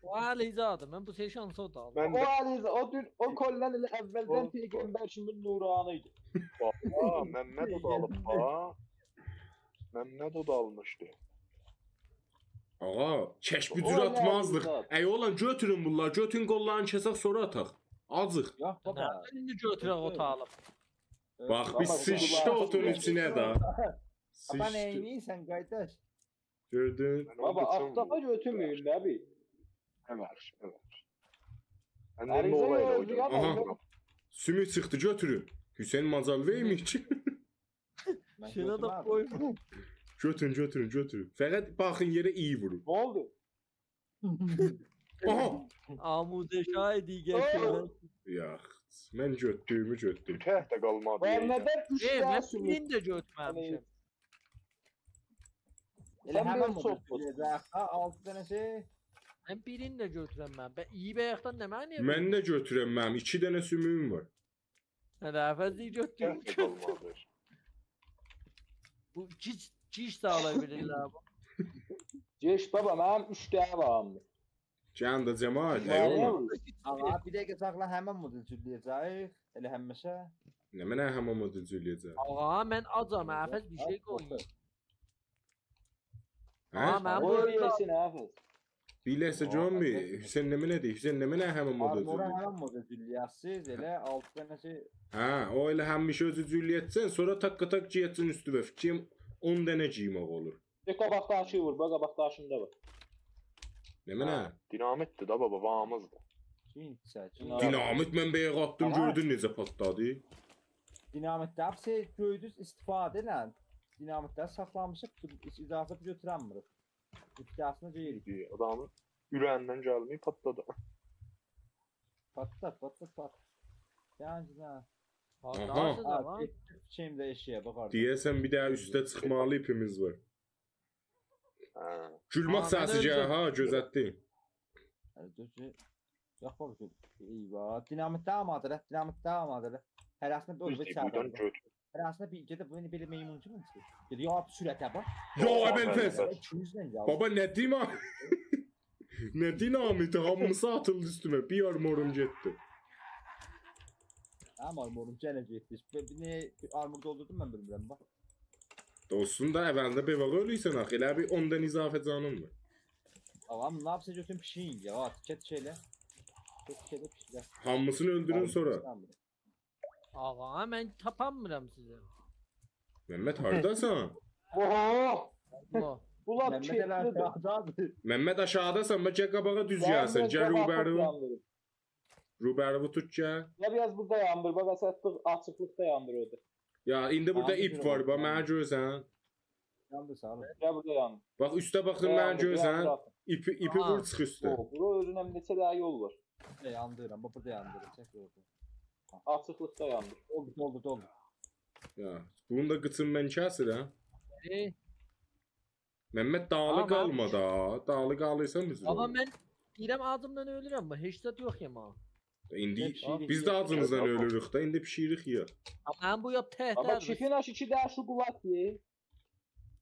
O Alizadı. Ben bu şey şansı o da aldım. Mən O də Aliza, o dün o kollan elə əvvəldən O- Peyğəmbər kimi nuranı idi. Aa, Məmməd o da alıb ha. Məmməd o da almışdı. Ağa, kəşbi O cür nə atmazdıq. Aliza? Ey oğlan götürün bunlar, götürün qollarını kəsək sonra ataq. Azıq. Yox baba. Nereden indi götürək o tağılıb? Bax Baba, biz bu sıçdı bunlar- otun içinə də. Baba Sıçdı. neyniysən qardaş? Gördün? Mən Baba onu aftafa götürməyin də bir. Evet, evet. Ben Ərizə de bu olayla yazdı ya, oynadım. Aha. Sümük çıxdı götürün. Hüseyin macal vermir ki. Mən Şuna da götürməm. koyma. Götürün, götürün, götürün. Fəqət baxın yerə iyi vurun. Nə oldu? Aha! Amude şahidi geçiyor. Yax, mən götürdüyümü götürdüm. Teh de kalmadı. Ben yani. neden 3 Ben daha sümük? birini de götürmemişim. Elə Sən həmən mən bu çox söyləyəcək. Ha 6 dənə şey. Ben birini de götürəm mən. Ben iyi bir ayaktan ne mani? Mən də götürəm mənim 2 dənə sümüyüm var. Daha fazla götürüm. Teh de kalmadı. Bu ciş sağlayabilirler bu. Ceş baba mənim 3 daha varımdır. Can da cəmaət, ey Nəyə oğlan. vurur? Ağa bir dəqiqə saxla həmən model söyləyəcək. Elə həmişə. Nə mənə həmam ödüləcək. Ağa ben acam. Hafız bir şey koyayım. Hə? Ağa ben Qoy böyle yesin Hafız. Biləsə John bi, Hüseyn nə mənə deyir? Hüseyn nə mənə həmam Armora ödüləcək? həmən model söyləyəsiz. Elə 6 dənə şey. Hə, o elə həmişə özü cülliyətsən, sonra tak ciyətsin üstü və fikrim 10 dənə giymək olur. Bir qabaqdaşı vur, bak qabaqdaşında var. Nə mənə? Dinamitdi da baba, bağımızdı. Cinsə. Dinamit mən bəyə atdım, Ağa. gördün necə patladı? Dinamitdə hepsi göydüz istifadə edən. Dinamitlər saxlanmışıq. Heç izafə götürənmirik. İhtiyasını deyirik. Adamın ürəyindən gəlməyib patladı. Patlat. Gənclə. Nasıl da Ha, lan? şeyimdə eşeğe baxar. Deyəsən bir daha üstə çıxmalı ipimiz var. Hə. Gülmək Aa, səsi mən gəl, öldüm. ha, gözətdi. Yox baba. Eyvah. Dinamitdə amadırıq. Dinamitdə amadırıq. Hərəsində bir Biz orada de buradan çağırdı. götür. Hərəsində bir gedə bunu belə meymuncu mu? Dedi ya sürətə bax. Yo, Aa, Əbəlfəz. evet. 200 lə ya. Baba nə dima? Nə dinamiti hamısı atıldı üstümə. Bir armorum getdi. Amma armorum yenə getdi. Ne armor doldurdum mən bilmirəm bax. Dostum da əvvəldə bevaq ölüysən axı. Elə bir 10 dən izafə canım var. Ağam ne yapsa götürün pişiyin ya. Tiket şeyle. Tikete pişiler. Hamısını öldürün sonra. Ağa ben tapamıram size. Məmməd hardasan? Oho! Bu. Ulan Mehmet Eler çekmedi. aşağıdadır. Məmməd aşağıdasan, bə gəl qabağa düz gəlsən. Gəl Rubəri tut gəl. Ya biraz burada yandır. Bak əsaslık açıklıkta yandır orada. Ya indi burada Yandı ip bir var, oldu, bax mənə yandı. görsən. Yandı sağ ol. Ya burada yandır. Bax üstə baxın mənə görsən. İpi Aha. vur çıx üstə. Bura özün hem neçə daha yol var. Yandıram. Bak burada yandıram. Çek orada. Açıklıkta yandır. Oldu. Ya, bunu da qıçın mən kəsir ha. E, Məmməd dağlı Ama- qalma da. Dağlı qalırsan biz. ama ben İrem ağzımdan ölürüm ama hiç tat yok yema. İndi Pişirik biz də ya. acımızdan ölürük da. İndi pişiririk ya. Ama ben bu yap Ama tehter. çifin aş 2 daha şu kulak ye.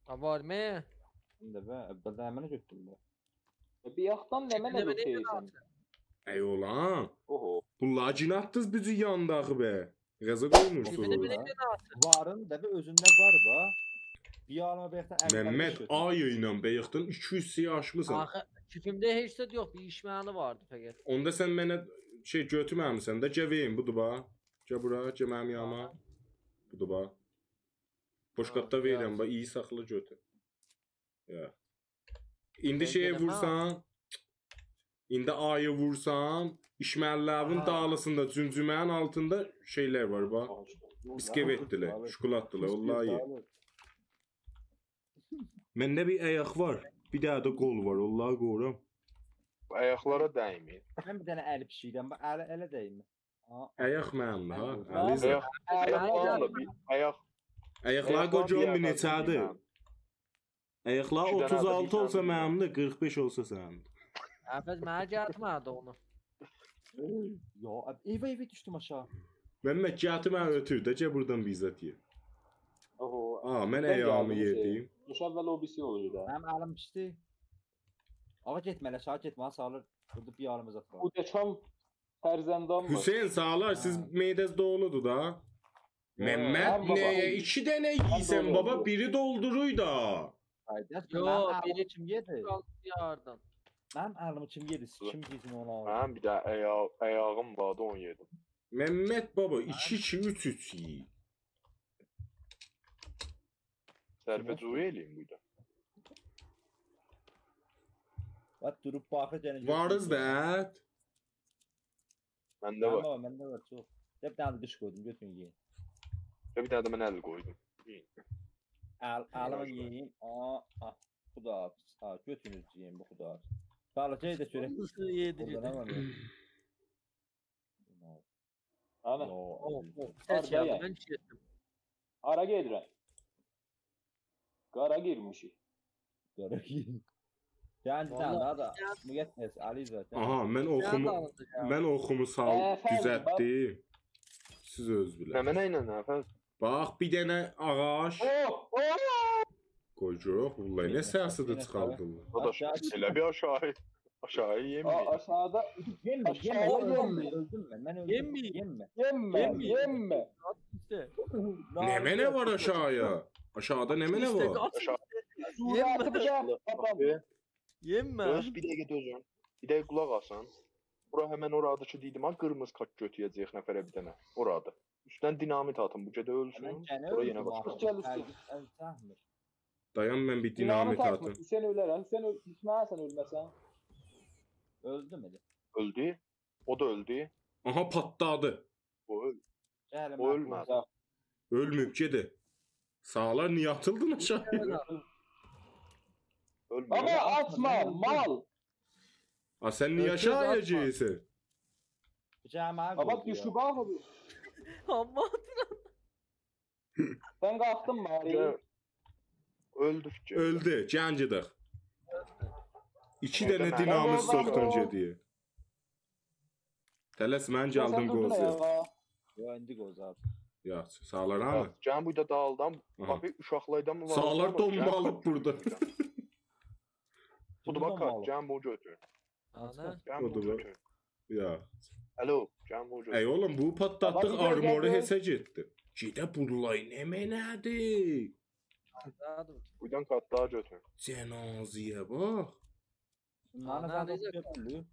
Var mı? Şimdi be. Evvelden hemen götürdüm be. Bir yaxdan ne Çifin mənə de beni götürəysən? Ey olan. Oho. Bunlar cinattız bizi yandağı be. Gaza koymuşsunuz. Küfede bile Ha. ne Varın da bir özünde var ba. Bir alma beyəkdən Mehmet ayı ilə beyəxdən 200 aşmısan. Axı küfümdə heç də yox, bir işməni vardı fəqət. Onda sən mənə şey götürməmisən də gəveyim budur ba. Gəl bura, gəl mənim yanıma. Budur ba. Boş qatda Ha, verirəm yaz. ba, iyi saxla götür. Ya. İndi Ben şeyə gelemem. vursan, indi ayı vursan, işməllərin Aha. dağlısında, cüncümənin altında şeylər var ba. Bisküvitdilər, şokoladdılar, vallahi. Məndə bir ayaq var, bir dənə də qol var, vallahi qoyuram. Ayaqlara dəyməyin. Mən bir dənə əli pişirəm, ələ dəymi. Ayaq mənimdir ha, Ayaq. Əliza. Ayaqlarla bir ayaq. Ayaqlar qocam bir neçədir? Ayaqlar İki dənə də 36 olsa bilirəm. mənimdir, 45 olsa sənindir. Əfəz mənə gəlmədi onu. Ya, eyvə düşdüm aşağı. Məmmət gəti mən ötür də, gəl buradan bizzət ye. Oho. Aa, mən Ben ayağımı geldim şey. yedim. Müşəvvəl obisi olur da. Mənim əlim pişdi. Ağa getmə, aşağı getmə, salır. Burada bir alımız var. Bu deçam Fərzəndan mı? Hüseyin sağlar, siz Ha. meydəz doğuludur da. Məmmət Mən baba- nəyə? 2 dənə yeysən doğru baba, oldu. biri dolduruy da. Yo, Yo, biri biri kim yedi? qaldı yardan. Mənim əlimi kim yedi? Kim yesin onu aldı? Mənim bir də ayağım vardı, onu yedim. Məmmət baba 2-2-3-3 yeyir. Sərfə cuy eləyim bu da. Bax durub baxır yenə. Varız da. Məndə var. Məndə var çox. Bir dənə diş qoydum, götürün yeyin. Və bir dənə də mən əl qoydum. Əlimi yeyin. Bu da pis. Götürünüz yeyin bu da. Salacayı da çörək. Nasıl yedi Orada dedi. nə var? Ana. Səs Harda gəldi, ya? mən işlətdim. Ara gedirəm. Qara girmişik. Qara yeyin. Sən Vallahi da müqəddəs Aliza. Aha, mən oxumu sal Əfəndim, düzəltdim. Siz öz bilin. Nə mənə ilə nə fərq? Bax, bir dənə ağac. Oh! Oh! Qoyuq, vallahi nə səsidir çıxardılar. Dadaş, elə bir aşağı yeməyin. Aşağıda Yemə, Aşağı yemə, yemə. öldüm mən. Mən öldüm. Yemə. Yemə. yemme, Yemeyeyim. yemme. İşte. Nə mənə var aşağıya? Aşağıda nə mənə İşte, var? Aşağı. Suratı bir şey babam. Yemə. Öz bir dəqiqə dözün. Bir dəqiqə qulaq asın. Bura həmən oradakı dedim ha, qırmızı kart götürəcəyik nəfərə bir dənə. Orada. Üstdən dinamit atın, bu gədə ölsün. Mən gənə Sonra öldüm. yenə başlayın. Gel üstü. Səhmir. Dayan mən bir Dinamit dinamit atma. atım. Hüseyin ölərəm. Hüseyin düşməyəsən ölməsən. Öldüm elə. Öldü. O da öldü. Aha patladı. O öldü. Gəlim. O ölmədi. Ölmüb gedi. Sağlar niyə atıldın aşağıya? Ölmüyor. Baba atma mal. A sən niyə Öküz atma. aşağıya geysən? Cəmaə Baba düşüb axı. Amma Sen qalxdın mı? Gel. Öldük ki. Öldü, gəncidik. 2 dənə Orada dinamit mən- soxdun gediyə. Tələs mən gəldim qozu. Yo, indi qozar. Yaxşı, sağlar hamı. Can bu da dağıldan. Aha. Abi uşaqlardan mı var? Sağlar donmalıb burada. Bu da bak can bu götür. ana. Can O da bu var. götür. Ya. Alo, can bu götür. Ey oğlum bu patlatdıq Baba, bir də armoru gəl, hesə getdi. Gedə burlay nə mənədir? Buradan kat daha götür. Cənaziyə bax. Bunların Ana, zaten necə- köprülü.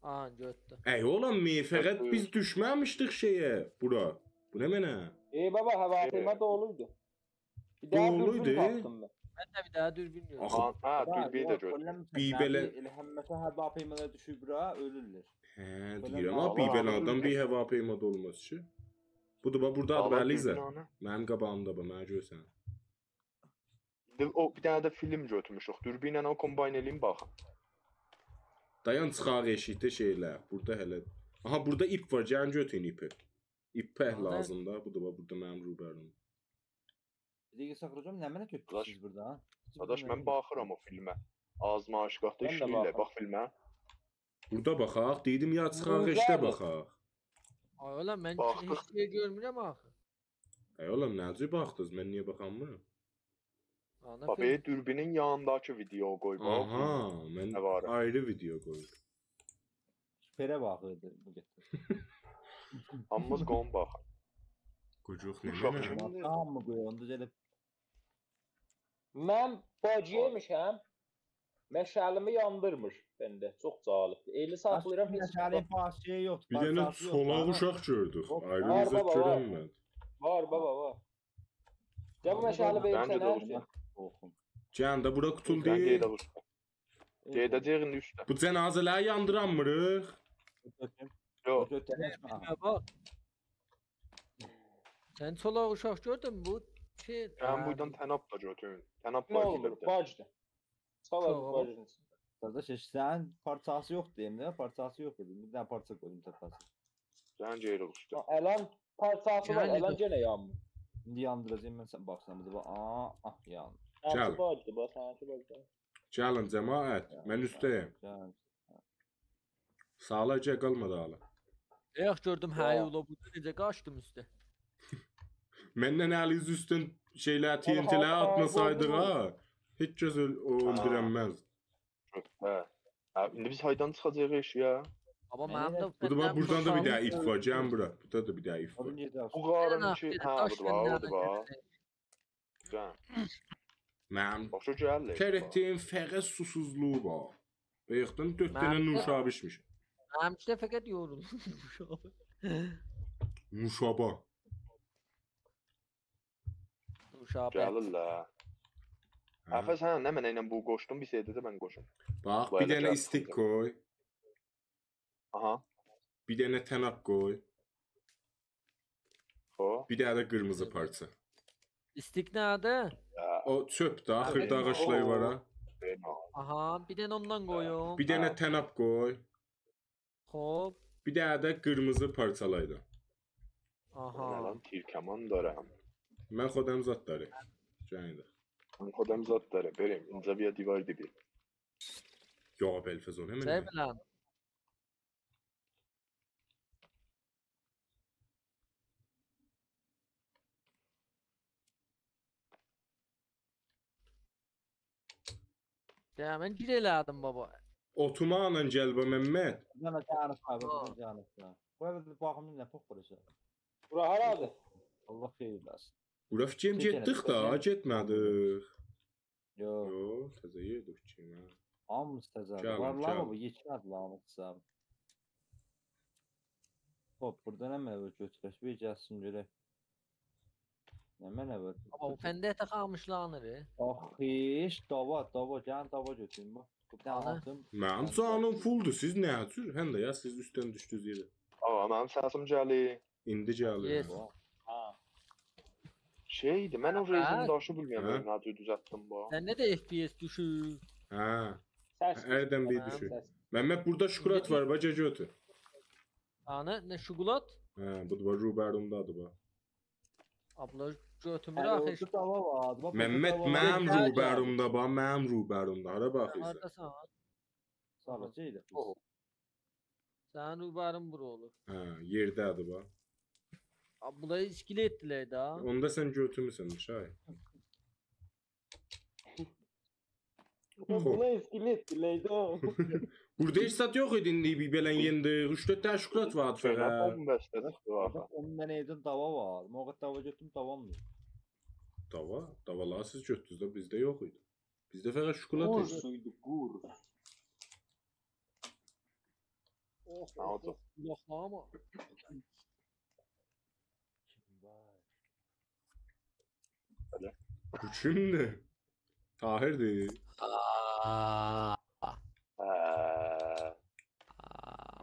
Aa götdü. Ey oğlum fəqət Buyur. biz düşməmişdik şeyə, bura. Bu nə mənə? Baba həvasıma doluydu. Bir daha Doluydu. dürbün tapdım ben. Mən də bir daha dürbün yox. Axı Ha, dur bir de götür. Bibələ- Elə həmməsə həba peymələr düşüb bura, ölürlər. hə, Belə deyirəm Allah ha, bir Allah. bəladan bir hava peyma olmaz ki. Budur bax burada Sağlar Bəlizə. dürbün ana. Mənim qabağımda bax, mənə görsən. O bir tane de film götürmüşük. Dürbünlə o kombine eləyim baxın. Dayan çıxaq eşikdə şeylər. Burada hələ. Aha burada ip var, gəlin götürün ipi. İp pəh Aha. lazımdır. Budur bax burada mənim rübərim. Bir dəqiqə saxlayacağım, nə mənə götürürsünüz burada? Ha? Dadaş mən baxıram o filmə. Azma aşqatda Mən də işləyirlər. baxıram. Bax filmə. Burada baxaq. Dedim ya çıxaq Güzel. eşdə baxaq. Ay oğlum mən Baxdıq. heç şey görmürəm axı. Ey oğlum necə baxdınız? Mən niyə baxamıram? Ana Bax film. dürbünün yanındakı video qoy bax. Aha, mən Nə var? ayrı video qoydum. ferə baxırdı bu getdi. Hamımız qon bax. Qucuq Uşaq nə? kimi. Hamı qoyundu elə Mən bacı yemişəm. Məşəlimi yandırmır bəndə. Çox cəlibdir. Eli saxlayıram heç Məşəli bahçeye yox. Bir dənə solaq uşaq gördük. Hop, Ayrı var izə baba, var. görənmədi. var baba var. Ya bu məşəli verim Bence de sənə. olsun. Oxum. Can da bura qutul Sən deyil. qeyd al usta. Qeydəcəyin üstə. Bu cənazələri yandıranmırıq. Yox. Ya bak. Sen çolak uşak gördün mü bu şey? Sən buradan tənab da götürün. Tənab Nə var olur? bizdə. Bacıdır. Sağ Tamam. ol bacının. Qardaş sən parçası yox deyim də, parçası yox idi. Bir dənə parça qoydum təpəsi. Sən qeyd al usta. Əlan parçası var. Yəni Əlan də- yenə yanmır. İndi yandıracağım mən sən baxsan bu da. Yan. Gəl. Hansı bacıdır bax, hansı bacıdır. Gəlin cəmaət. Mən üstəyəm. Yan. Sağlaca qalmadı hala. Ayak gördüm Ya. hey ula bu necə qaçdım üstə. Məndən əliz üstün şeylər TNT-lər Aha, atmasaydıq vurdu. ha. Heç kəs o öldürənməz. Hə. Hə, indi biz haydan çıxacağıq eş ya. Ama Yəni mənim də Burada bax buradan da bir uşağım- daha ip var. Cəm bura. Burada da bir daha ip O var. necə? Bu qarın Mən ki, dedim, hə, daş bu da var, o da göndərdi. var. Sən. Mənim Başa gəlir. kər etdiyim fəqət susuzluğu var. Bayaqdan 4 dənə Mənim də- nuşab içmişəm. Mənim də fəqət yorulum uşağım. Nuşaba. Uşaq. Gəlirlər. Hə. Əfəs hə, nə mənə ilə bu qoşdum, bir şeydə də mən qoşum. Bax, Bu bir elə dənə gəldi istik bizə. qoy. Aha. Bir dənə tənab qoy. O. Bir dənə də qırmızı parça. İstik nədir? O çöp də, xırda ağaclar var ha. Aha, bir dənə ondan qoyum. Bir dənə tənab qoy. Hop. Bir dənə də qırmızı parçalaydı. Aha. Lan tirkaman دارم. Mən xodəm zatları. Cəyində. من خودم ذات داره بریم اینجا بیا دیوار دیدی Ya Belfazon hemen. Şey bilən. Ya mən gir elədim baba. Otumana gəlbə Məmməd. Nə canı var, bu canı var. Bu evdə baxımın nə pox burası. Bura haradır? Allah xeyir versin. Bura fikrim Çəkənə, getdik da, çəkənə. getmədik. Yox, Yo, təzə yerdik ki. hamımız təzə. Gəlin, Varlar gəlin. bu yetməz lanet sağ. Hop, burada nə mənə götürək, bir gəlsin görək. Nə mənə var? Ama o fəndə taxamışlanır. Axiş, dava, gəlin dava götürün bax. Bu Dava? tane atım. Mənim canım fulldur. Siz nə cür? Həm də ya siz üstdən düşdünüz yerə. Aa mənim səsim gəlir İndi gəlir. Yes. Ha. Şeydi mən o Hə? rejim daşı bilmirəm Hə? mən necə düzəltdim bu Sən nə də FPS düşür? Hə, Səs. hərdən bir Tamam, düşür. Səs. Məmməd burada şokolad var, baca götür. Ana nə şokolad? Hə, bu da var rubarımdadır bax. Abla götümür Orada axı. dava var. Bax, Məmməd burada dava var. mənim Gəl, gəl. rubarımda bax, mənim rubarımda. Hara baxırsan? Hardasan? Sağlıcıydı. Oh. Sənin ubarın bura olur. Hə, yerdədir bax. Abla iskeletdilər də. Onda sən götürmüsən şay. Buna iskelet dileydi o. Burada heç zat yox idi indi bir belən yendi. 3-4 dənə şokolad vardı Fena fəqət. bomba bəstədir bu Bax, axı. onun mənə evdə dava var. Moğa dava götürdüm, davamdır. Dava, davalar siz götürdünüz də bizdə yox idi. Bizdə fəqət şokolad Qur idi. suydu, qur. Oh, Ha, o da. Yoxlama. Bu kimdir? Tahirdir. Hə.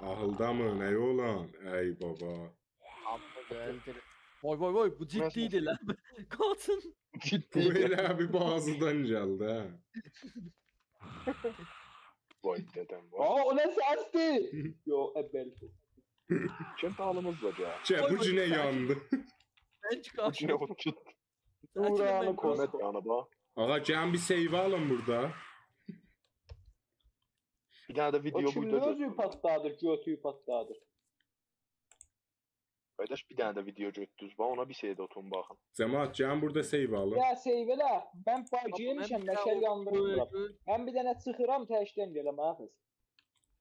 Ahıldamı, nə olan? Ey baba. Amma gəldir. Vay vay bu ciddiydi lan. Qaçın. Bu elə bir bazıdan gəldi hə. Vay dedem vay. Aa o ne sesti? Yo ebel. Kim talımız var ya? Çə, bu cinə yandı. Mən İçine çıxartdım. otçut. Uğranı koy. Komet yanı da. Ağa gəlin bir seyve alın burada. Bir tane de O video kimli buydu. özü patladır, götüyü patladır. Kardeş bir tane de video götürdünüz. Bana ona bir şey de otun bakın. Cəmaət gəlin burada seyve alın. Ya seyvela, ben bacı yemişəm, məşəl yandırmıram. Ben bir dənə çıxıram, təşdən gələm, ağız.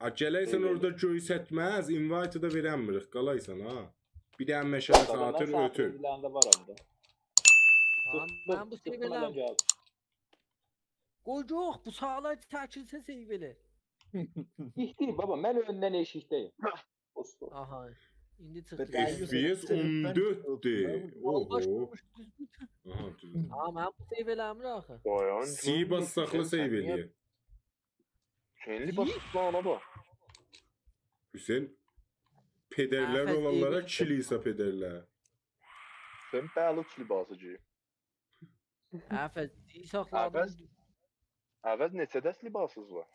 Gələysən Eyvallah. orada göysətməz, invite da verənmirik, qalaysan ha. Bir dənə məşələ saatın ötür. Saatlarında var onda. Tamam, ben bu Sıxmadan seviyeler. gəl. Qoyuq, bu sağlar təkilsə seviyeler. İhtir baba, mən öndən eşikdəyim. Dostum. Aha. İndi çıxdı. FPS 14'dür. Yoldaş Oho. olmuş, düzgün. Aha, düzdür. Aa, mən bu seviyelerimi axı. Dayan. C basaqlı save eləyir. Şenli basıqlı ana bak. Hüseyn pederler Afət olanlara eybi. kilisa pederler. Sen bəluç libasıcı. Əfəz, saxladım. Əvəz Əvəz neçə dəst libasız var?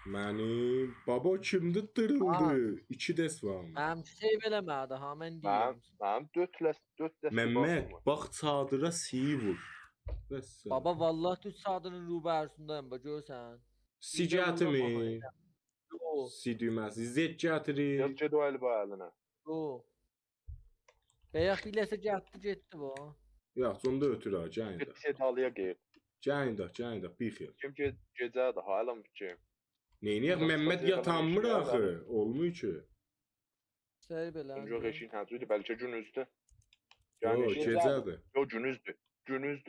Məni baba kimdə dırıldı? 2 dəs var. Mənim seviyeləmədi ha, mən deyirəm. Mənim 4 dəst Məmməd, bax çadıra C vur. Bəs. Baba vallahi düz sadının rübərsindəyim, bax görsən. C gətimi. Yo, C düyməsi. Z gətiri. Yaz gedo əli bu əlinə. yo. Bəyək iləsə getdi bu. Yox, onda ötür ha, gəlin də. Get sedalıya qeyb. Gəlin də, bir xeyr. Kim gecədir, halam kim? Neyniyək Yox, Məmməd sadəcə yatanmır eşiyə axı. Olmuyor ki. Sey belə. Yox eşin həzüydü, bəlkə günüzdür. Yo, Can eşin. gecədir. Yo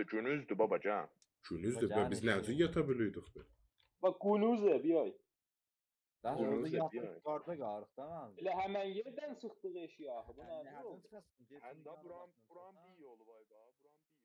günüzdür baba can. Günüzdür. Bacan Biz eşiyə. necə yata bilirdik be? Bax, Qunuza bir ay. Daş Onu orada da yatıb bir ay. qarda qarıq tamam. Elə həmən yerdən çıxdıq eşiyə axı. Bu Yəni nədir hərdən oldu? çıxasın, get Həm də yanına buram baxın. bir yolu var da, buram bir